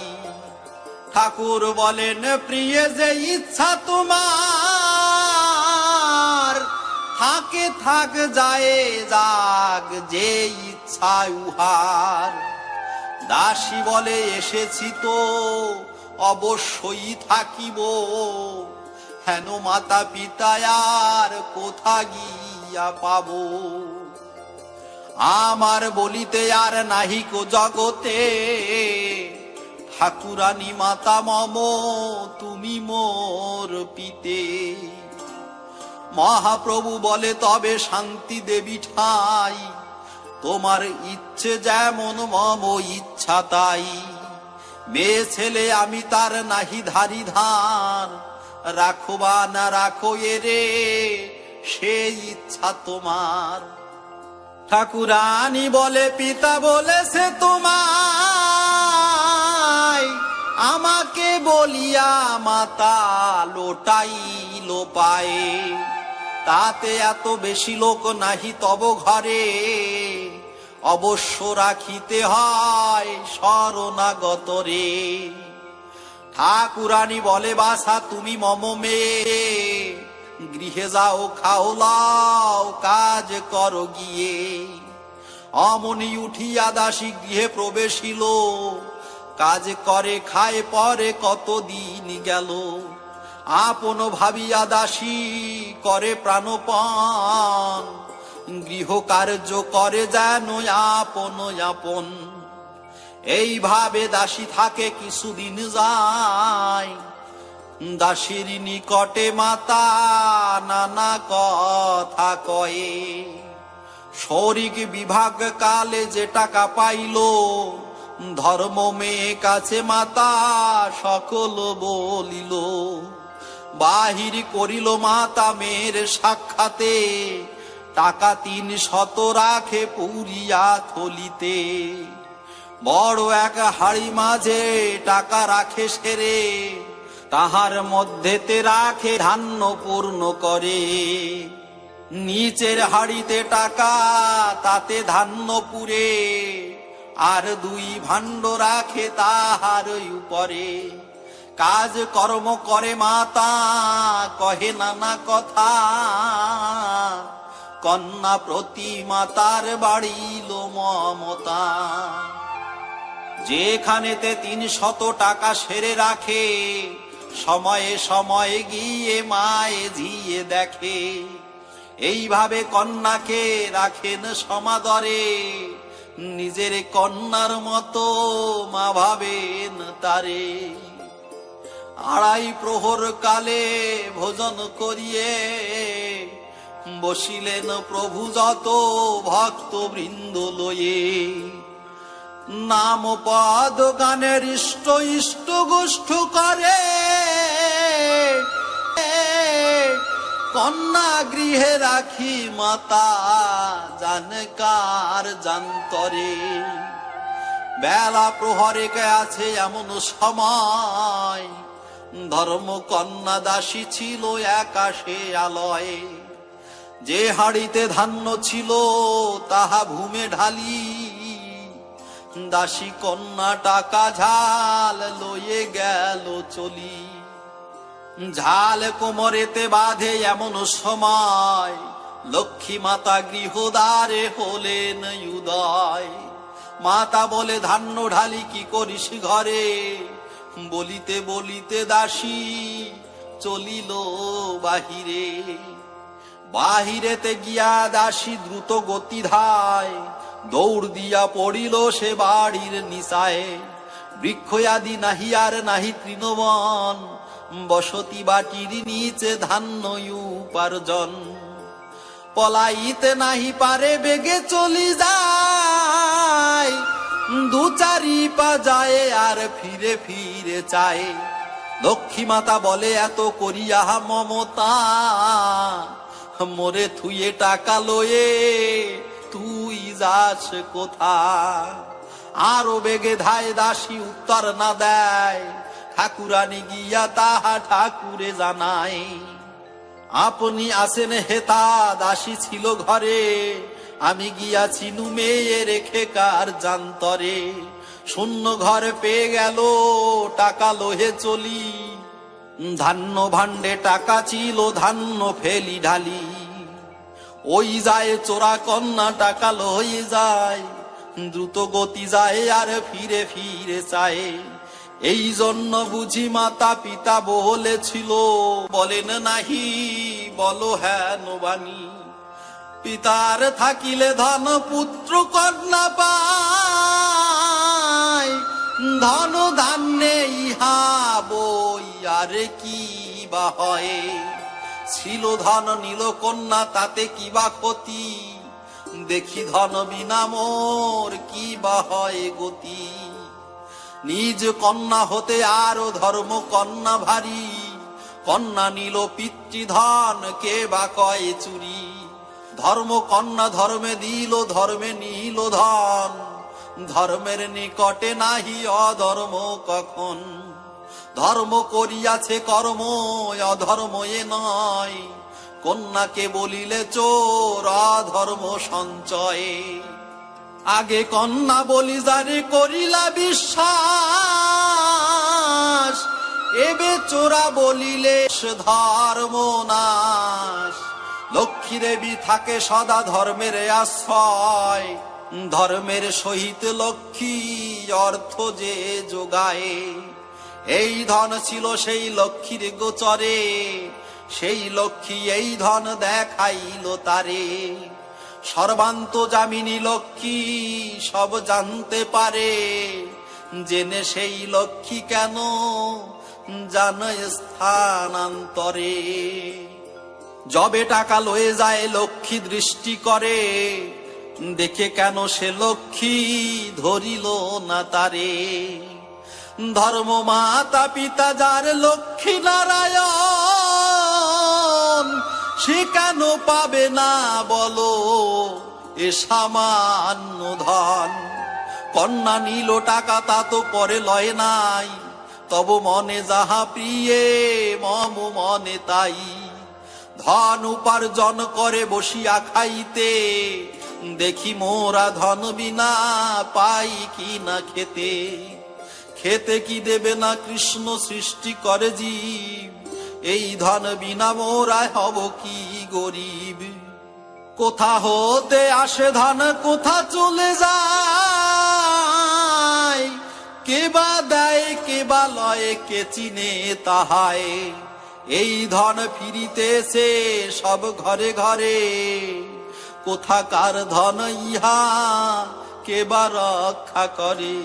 [SPEAKER 1] ঠাকুর বলেন প্রিয় যে ইচ্ছা তোমার, থাকে থাক যায় যাক যে ইচ্ছা উহার। দাসী বলে এসেছি তো অবশ্যই থাকিব, হেন মাতা পিতায় আর কোথা গিয়া পাব। আমার বলিতে আর নাহিক জগতে, ঠাকুরানী মাতা মম তুমি মোর পিতে। মহাপ্রভু বলে তবে শান্তি দেবী ঠাই, তোমার ইচ্ছে যেমন মম ইচ্ছা তাই। মেয়ে ছেলে আমি তার নাহি ধারি ধার, রাখো বা না রাখো এরে সেই ইচ্ছা তোমার। ঠাকুরানী বলে পিতা বলেছে তোমায়, আমাকে বলিয়া মাতা লোটাইল পায়ে। তাতে এত বেশি লোক নাহি তব ঘরে, অবশ্য রাখিতে হয় শরণাগত রে। ঠাকুরানী বলে বাসা তুমি মম মেয়ে, গৃহে যাও খাও লাও কাজ করো গিয়ে। অমনি উঠিয়া দাসী গৃহে প্রবেশিল, কাজ করে খায় পরে কতদিন গেল। আপন ভাবিয়া দাসী করে প্রাণপণ, গৃহ কার্য করে যেন আপন আপন। এইভাবে দাসী থাকে কিছুদিন যায়, দাসীর নিকটে মাতা নানা কথা কয়ে। শরিক বিভাগ কালে যে টাকা পাইল, ধর্ম মেয়ে কাছে মাতা সকল বলিল। বাহির করিল মাতা মেয়ের সাক্ষাতে, টাকা 300 রাখে পুরিয়া থলিতে। বড় এক হাড়ি মাঝে টাকা রাখে সেরে, তাহার মধ্যেতে রাখে ধান্য পূর্ণ করে। নিচের হাড়িতে টাকা তাতে ধান্য পুরে, আর 2 ভাণ্ড রাখে তাহার উপরে। কাজ কর্ম করে মাতা কহে নানা কথা, কন্যা প্রতি মাতার বাড়িল মমতা। যেখানেতে 300 টাকা সেরে রাখে, সময়ে সময়ে গিয়ে মায়ে ঝিয়ে দেখে। এইভাবে কন্যাকে রাখেন সমাদরে, নিজের কন্যার মতো মা ভাবেন তারে। 2.5 প্রহর কালে ভোজন করিয়ে, বসিলেন প্রভু যত ভক্ত বৃন্দ লয়ে। নাম পদ গানের ইষ্ট ইষ্ট গোষ্ঠ করে, কন্যা গৃহে রাখি মাতা জানকার জান্তরে। বেলা প্রহরে আছে এমন সময়, ধর্ম কন্যা দাসী ছিল আকাশে আলয়ে। যে হাড়িতে ধান্য ছিল তাহা ভূমে ঢালি, দাসী কন্যা টাকা ঝাল লয়ে গেল চলি। ঝাল কোমরেতে বাঁধে এমন সময়, লক্ষ্মী মাতা গৃহদ্বারে হলেন উদয়। মাতা বলে ধান্য ঢালি কি করিস ঘরে, বলিতে বলিতে দাসী চলিল বাহিরে। বাহিরেতে গিয়া দাসী দ্রুত গতি ধায়, দৌড় দিয়া পড়িল সে বাড়ির নিচায়। বৃক্ষ আদি নাহি আর নাহি তৃণবন, বসতি বাটির নিচে ধান্য উপার্জন। পলাইতে নাহি পারে বেগে চলি যায়, 2-4 পা যায় আর ফিরে ফিরে চায়। লক্ষ্মী মাতা বলে এত করিয়া মমতা, মোরে থুয়ে টাকা লয়ে তুই যাস কোথা। আরো বেগে ধায় দাসী উত্তর না দেয়, ঠাকুরানী গিয়া তাহা ঠাকুরে জানায়। আপনি আসেন হেতা দাসী ছিল ঘরে, আমি গিয়াছিনু মেয়ে রেখে কার জান্তরে, শূন্য ঘর পেয়ে গেল টাকা লোহে চলি, ধান্য ভাণ্ডে টাকা ছিল ধান্য ফেলি ঢালি, ওই যায় চোরা কন্যা টাকা লয়ে যায়, দ্রুত গতি যায় আর ফিরে ফিরে চায়। এই জন্য বুঝি মাতা পিতা বলেছিল, বলেন নাহি বলো হেন বাণী, পিতার থাকিলে ধন পুত্র কন্যা পায়, ধন ধান্যে ইহা বই আর কি বা হয়, ছিল ধন নীল কন্যা তাতে কি বা ক্ষতি, দেখি ধন বিনা মোর কি বা হয় গতি। নিজ কন্যা হতে আরো ধর্ম কন্যা ভারী, কন্যা নিল পিতৃধন কে বা কয় চুরি, ধর্ম কন্যা ধর্মে দিল ধর্মে নিল ধন, ধর্মের নিকটে নাহি অধর্ম কখন, ধর্ম করিয়াছে কর্ম অধর্ম এ নয়, কন্যাকে বলিলে চোর অধর্ম সঞ্চয়ে। আগে কন্যা বলি যারে করিলা বিশ্বাস, এবে চোরা বলিলে ধর্ম নাশ, লক্ষ্মী দেবী থাকে সদা ধর্মের আশ্রয়, ধর্মের সহিত লক্ষ্মী অর্থ যে যোগায়, এই ধন ছিল সেই লক্ষ্মীর গোচরে, সেই লক্ষ্মী এই ধন দেখাইল তারে, সর্বান্ত যামিনী লক্ষ্মী সব জানতে পারে, জেনে সেই লক্ষ্মী কেন জানে স্থানান্তরে। যবে টাকা লয়ে যায় লক্ষ্মী দৃষ্টি করে, দেখে কেন সে লক্ষ্মী ধরিল না তারে, ধর্ম মাতা পিতা যার লক্ষ্মী নারায়ণ, সে কেন পাবে না বলো এ সামান্য ধন, কন্যা নিল টাকা তা তো পরে লয় নাই, তব মনে যাহা প্রিয়ে মম মনে তাই, ধন উপার্জন করে বসিয়া খাইতে, দেখি মোরা ধন বিনা পাই কি না খেতে, খেতে কি দেবে না কৃষ্ণ সৃষ্টি করে জীব, এই ধন বিনা মোরা হব কি গরিব, কোথা হতে আসে ধন কোথা চলে যায়, কে বা দেয় কে বা লয় কে চিনে তাহায়, এই ধন ফিরিতেছে সব ঘরে ঘরে, কোথাকার ধন ইহা কে বা রক্ষা করে।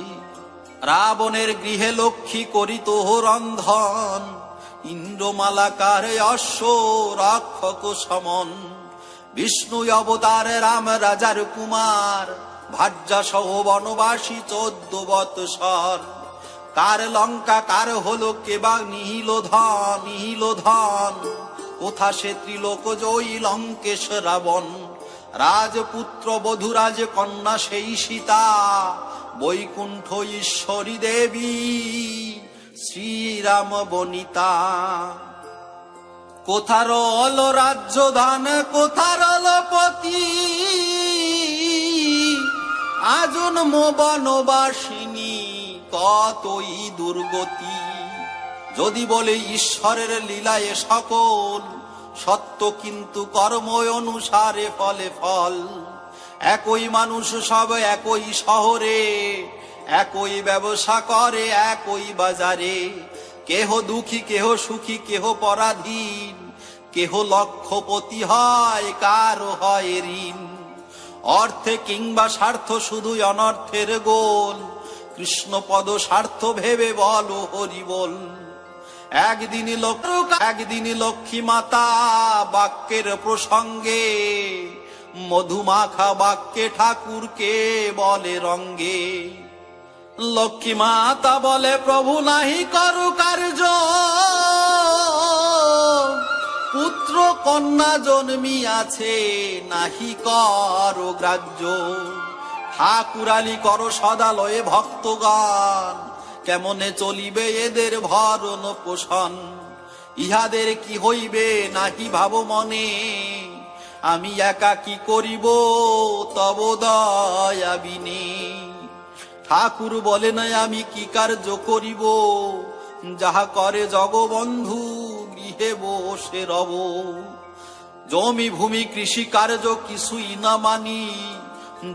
[SPEAKER 1] রাবণের গৃহে লক্ষ্মী করিত রন্ধন, ইন্দ্রমালাকার অশ্ব রক্ষক সমন, বিষ্ণু অবতার রাম রাজার কুমার, ভার্যা সহ বনবাসী 14 বৎসর, কার লঙ্কা কার হলো কেবা নিহিল ধন, কোথা সে ত্রিলোক জয়ী লঙ্কেশ রাবণ, রাজপুত্র বধূরাজ কন্যা সেই সীতা, বৈকুণ্ঠ ঈশ্বরী দেবী শ্রীরাম বনিতা, কোথা রল রাজ্য ধান কোথা রল পতি, আজন্ম বনবাসিনী কতই দুর্গতি, যদি বলে ঈশ্বরের লীলায় সকল সত্য, কিন্তু কর্ম অনুসারে ফলে ফল, একই মানুষ সব একই শহরে, একই ব্যবসা করে একই বাজারে, কেহ দুঃখী কেহ সুখী কেহ পরাধীন, কেহ লক্ষপতি হয় কারো হয় ঋণ, অর্থে কিংবা স্বার্থ শুধুই অনর্থের গোল, কৃষ্ণ পদ স্বার্থ ভেবে বলো হরি বল। একদিনই লক্ষ্মী মাতা বাক্যের প্রসঙ্গে, মধুমাখা বাক্যে ঠাকুরকে বলে রঙ্গে, লক্ষ্মী মাতা বলে প্রভু নাহি করু কার্য, পুত্র কন্যা জন্মিয়াছে নাহি করো গ্রাহ্য, ঠাকুরালি করো সদালয়ে ভক্তগান, কেমনে চলিবে এদের ভরণ পোষণ, ইহাদের কি হইবে নাহি ভাব মনে, আমি একা কি করিব তব দয়া বিনে। ঠাকুর বলেন আমি কি কার্য করিব, যাহা করে জগবন্ধু গৃহে বসে রব। জমি ভূমি কৃষি কার্য কিছুই না মানি,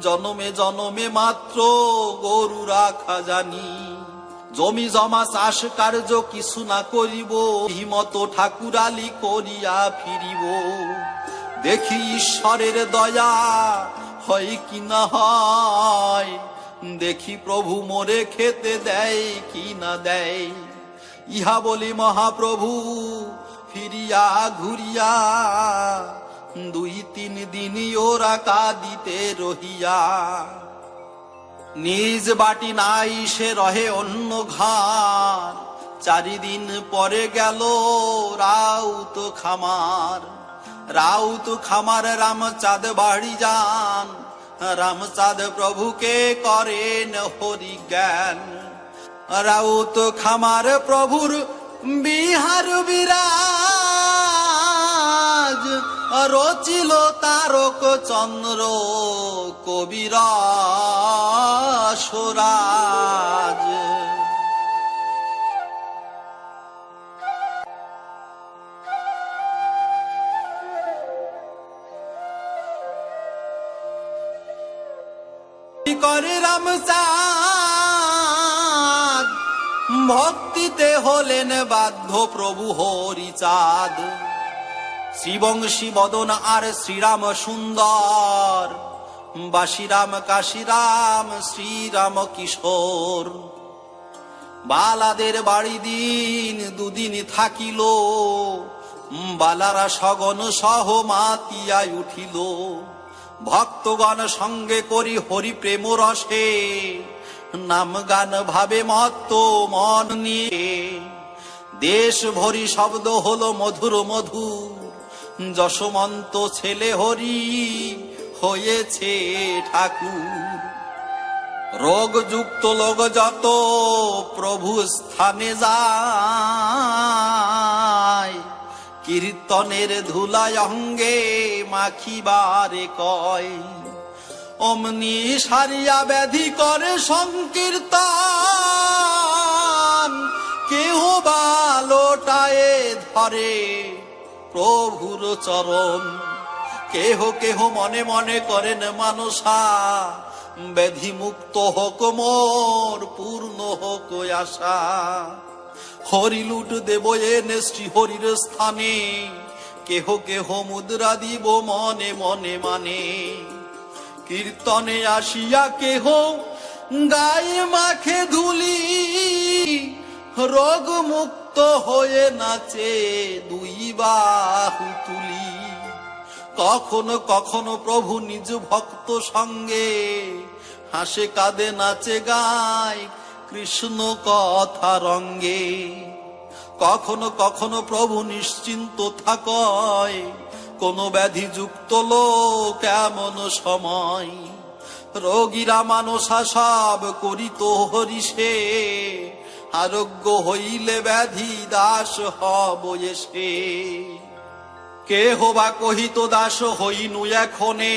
[SPEAKER 1] জনমে জনমে মাত্র গরু রাখা জানি। জমি জমা চাষ কার্য কিছু না করিব, হিমত ঠাকুরালি করিয়া ফিরিব। দেখি ঈশ্বরের দয়া হয় কি না হয়, দেখি প্রভু মোরে খেতে দেয় কি না দেয়। ইহা বলি মহাপ্রভু ফিরিয়া ঘুরিয়া, 2-3 দিন ওরা কাঁদিতে রহিয়া। নিজ বাটি নাই সে রহে অন্য ঘর, 4 দিন পরে গেল রাউত খামার। রাউত খামার রামচাঁদ বাড়ি যান, রামচাঁদ প্রভুকে করেন হরি জ্ঞান। রাউত খামার প্রভুর বিহার বিরাজ, রচিল তারক চন্দ্র কবির সুরাজ। করে রামচাঁদ ভক্তিতে হলেন বাধ্য প্রভু হরিচাঁদ। শ্রীবংশী বদন আর শ্রীরাম সুন্দর, বাসিরাম কাশিরাম শ্রীরাম কিশোর। বালাদের বাড়ি দিন 2 দিন থাকিল, বালারা সগন সহ মাতিয়ায় উঠিল। ভক্তগণ সঙ্গে করি হরি প্রেম রসে, নাম গান ভাবে মত্ত মন নিয়ে। দেশ ভরি শব্দ হলো মধুর মধুর, যশমন্ত ছেলে হরি হয়েছে ঠাকুর। রোগযুক্ত লোক যত প্রভু স্থানে যায়, কীর্তনের ধুলায় অঙ্গে মাখিবারে কয়। অমনি সারিয়া ব্যাধি করে সংকীর্তন, কেহ বা লোটায়ে ধরে প্রভুর চরণ। কেহ কেহ মনে মনে করেন মানসা, ব্যাধি মুক্ত হোক মোর পূর্ণ হোক আশা। হরি লুট দেব এনে শ্রী হরির স্থানে, কেহ কেহ মুদ্রা দিব মনে মনে মানে। কীর্তনে আসিয়া কেহ গায়ে মাখে ধুলি, রোগ মুক্ত হয়ে নাচে 2 বাহু তুলি। কখনো কখনো প্রভু নিজ ভক্ত সঙ্গে, হাসে কাঁদে নাচে গায় কৃষ্ণ কথা রঙ্গে। কখনো কখনো প্রভু নিশ্চিন্ত থাকয়, কোন ব্যাধি যুক্ত লোক এমন সময়। রোগীরা মানসা সব করিত হরিষে, আরোগ্য হইলে ব্যাধি দাস হব এসে। কেহ বা কহিত দাস হইনু এখনে,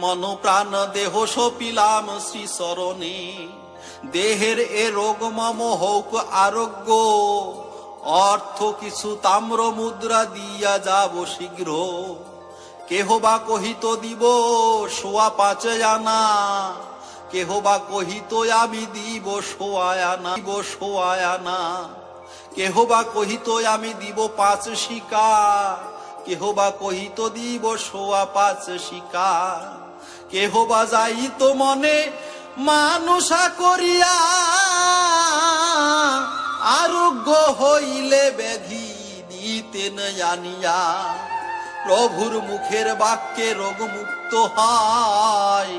[SPEAKER 1] মন প্রাণ দেহ সপিলাম শ্রী চরণে। দেহের এ রোগ মম হোক আরোগ্য, অর্থ কিছু তাম্র মুদ্রা দিয়া যাব শীঘ্র। কেহ বা কহিত দিব 5.25 আনা, কেহ বা কহিত আমি দিব 1.25 আনা। কেহ বা কহিত আমি দিব 5 শিকা, কেহ বা কহিত দিব 5.25 শিকা। কেহ বা যাইত মনে মানসা করিয়া, আরোগ্য হইলে ব্যাধি দিতেন জানিয়া। প্রভুর মুখের বাক্যে রোগ মুক্ত হয়,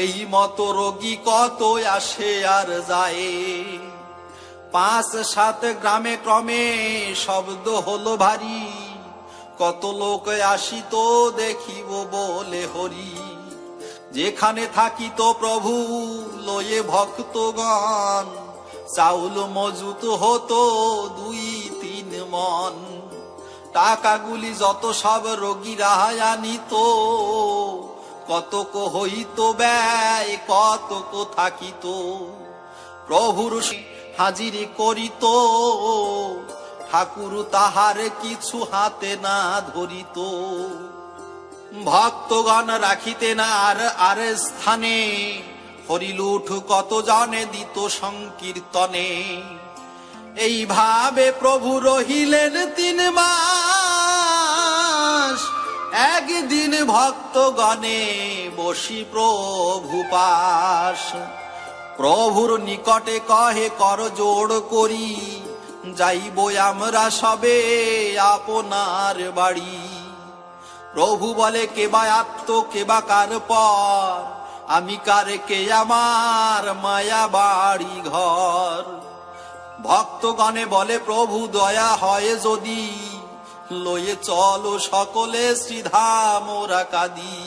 [SPEAKER 1] এই মত রোগী কত আসে আর যায়। 5-7 গ্রামে ক্রমে শব্দ হলো ভারী, কত লোক আসিত দেখিব বলে হরি। যেখানে থাকিত প্রভু লয়ে ভক্তগণ, চাউল মজুত হতো 2-3 মন। টাকাগুলি যত সব রোগীরা আনিত, কতক হইত ব্যয়, কতক থাকিত। প্রভুর হাজিরি করিত, ঠাকুর তাহার কিছু হাতে না ধরিত। ভক্তগণ রাখিতেন আর স্থানে, হরিলুঠ কত জনে দিত সংকীর্তনে। এইভাবে প্রভু রহিলেন 3 মাস, একদিন ভক্তগণে বসি প্রভু পাশ। প্রভুর নিকটে কহে কর জোড় করি, যাইব আমরা সবে আপনার বাড়ি। প্রভু বলে কেবা আত্ম কেবা কার পর, আমি কার কে আমার মায়া বাড়ি ঘর। ভক্তগণে বলে প্রভু দয়া হয় যদি, লয়ে চলো সকলে শ্রীধাম ওরা কাদি।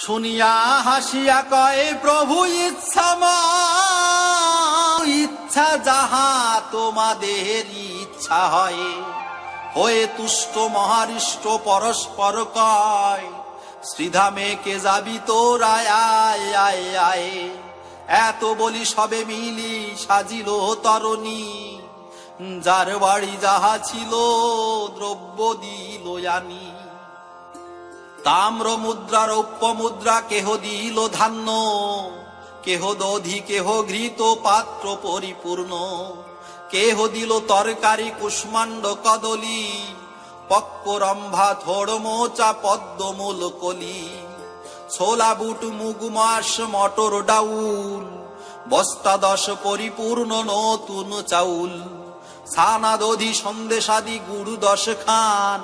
[SPEAKER 1] শুনিয়া হাসিয়া কয়ে প্রভু ইচ্ছা যাহা তোমাদের ইচ্ছা হয়। হয়ে তুষ্ট মহারিষ্ট পরস্পর কয়, শ্রীধামে কে যাবি তোরা আয় আয় আয়। এত বলি সবে মিলি সাজিল তরণী, যার বাড়ি যাহা ছিল দ্রব্য দিল আনি। তাম্র মুদ্রা রৌপ্য মুদ্রা কেহ দিল ধান্য, কেহ দধি কেহ ঘৃত পাত্র পরিপূর্ণ। কেহ দিল তরকারি কুষ্মাণ্ড কদলি, পক্করম্ভা থোড় মোচা পদ্মমূল কলি। ছোলা বুট মুগ মাস মটর ডাউল, বস্তা 10 পরিপূর্ণ নতুন চাউল। ছানা দধি সন্দেশাদি গুড় 10 খান,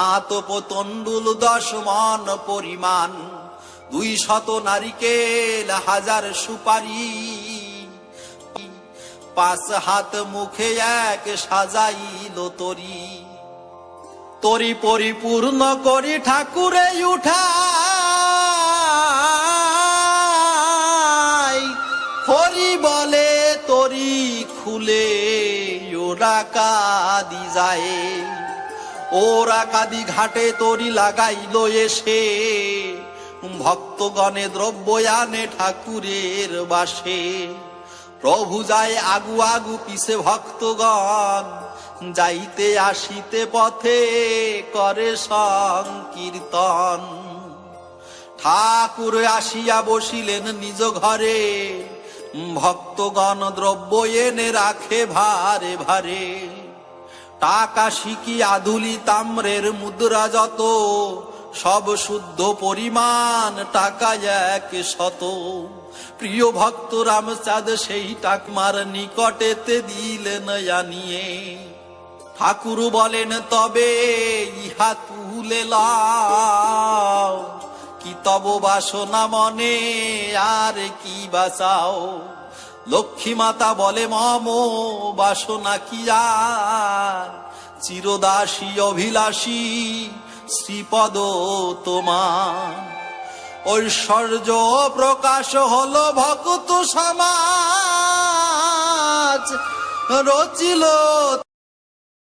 [SPEAKER 1] আতপ তন্ডুল 10 মণ পরিমাণ। 200 নারিকেল 1000 সুপারি, 5 হাত মুখে এক সাজাইল তরি। তরি পরিপূর্ণ করি ঠাকুরে উঠাই, হরি বলে তরি খুলে ওরা কাদি যায়। ওরা কাদি ঘাটে তরি লাগাইল এসে, ভক্তগণে দ্রব্য আনে ঠাকুরের বাসে। প্রভু যায় আগু আগু পিছে ভক্তগণ, যাইতে আসিতে পথে করে সংকীর্তন। ঠাকুর আসিয়া বসিলেন নিজ ঘরে, ভক্তগণ দ্রব্য এনে রাখে ভারে ভারে। টাকা সিকি আধুলি তাম্রের মুদ্রা যত, সব শুদ্ধ পরিমাণ টাকা 100। প্রিয় ভক্ত রামচাঁদ সেই টাকমার নিকটেতে দিলেন আনিয়ে। ঠাকুর বলেন তবে ইহা তুলে লাও, কি তব বাসনা মনে আর কি বাঁচাও। লক্ষ্মী মাতা বলে মম বাসনা কি আর, চিরদাসী অভিলাষী শ্রীপদ তোমার। ঐশ্বর্য প্রকাশ হলো ভক্ত সমাজ, রচিল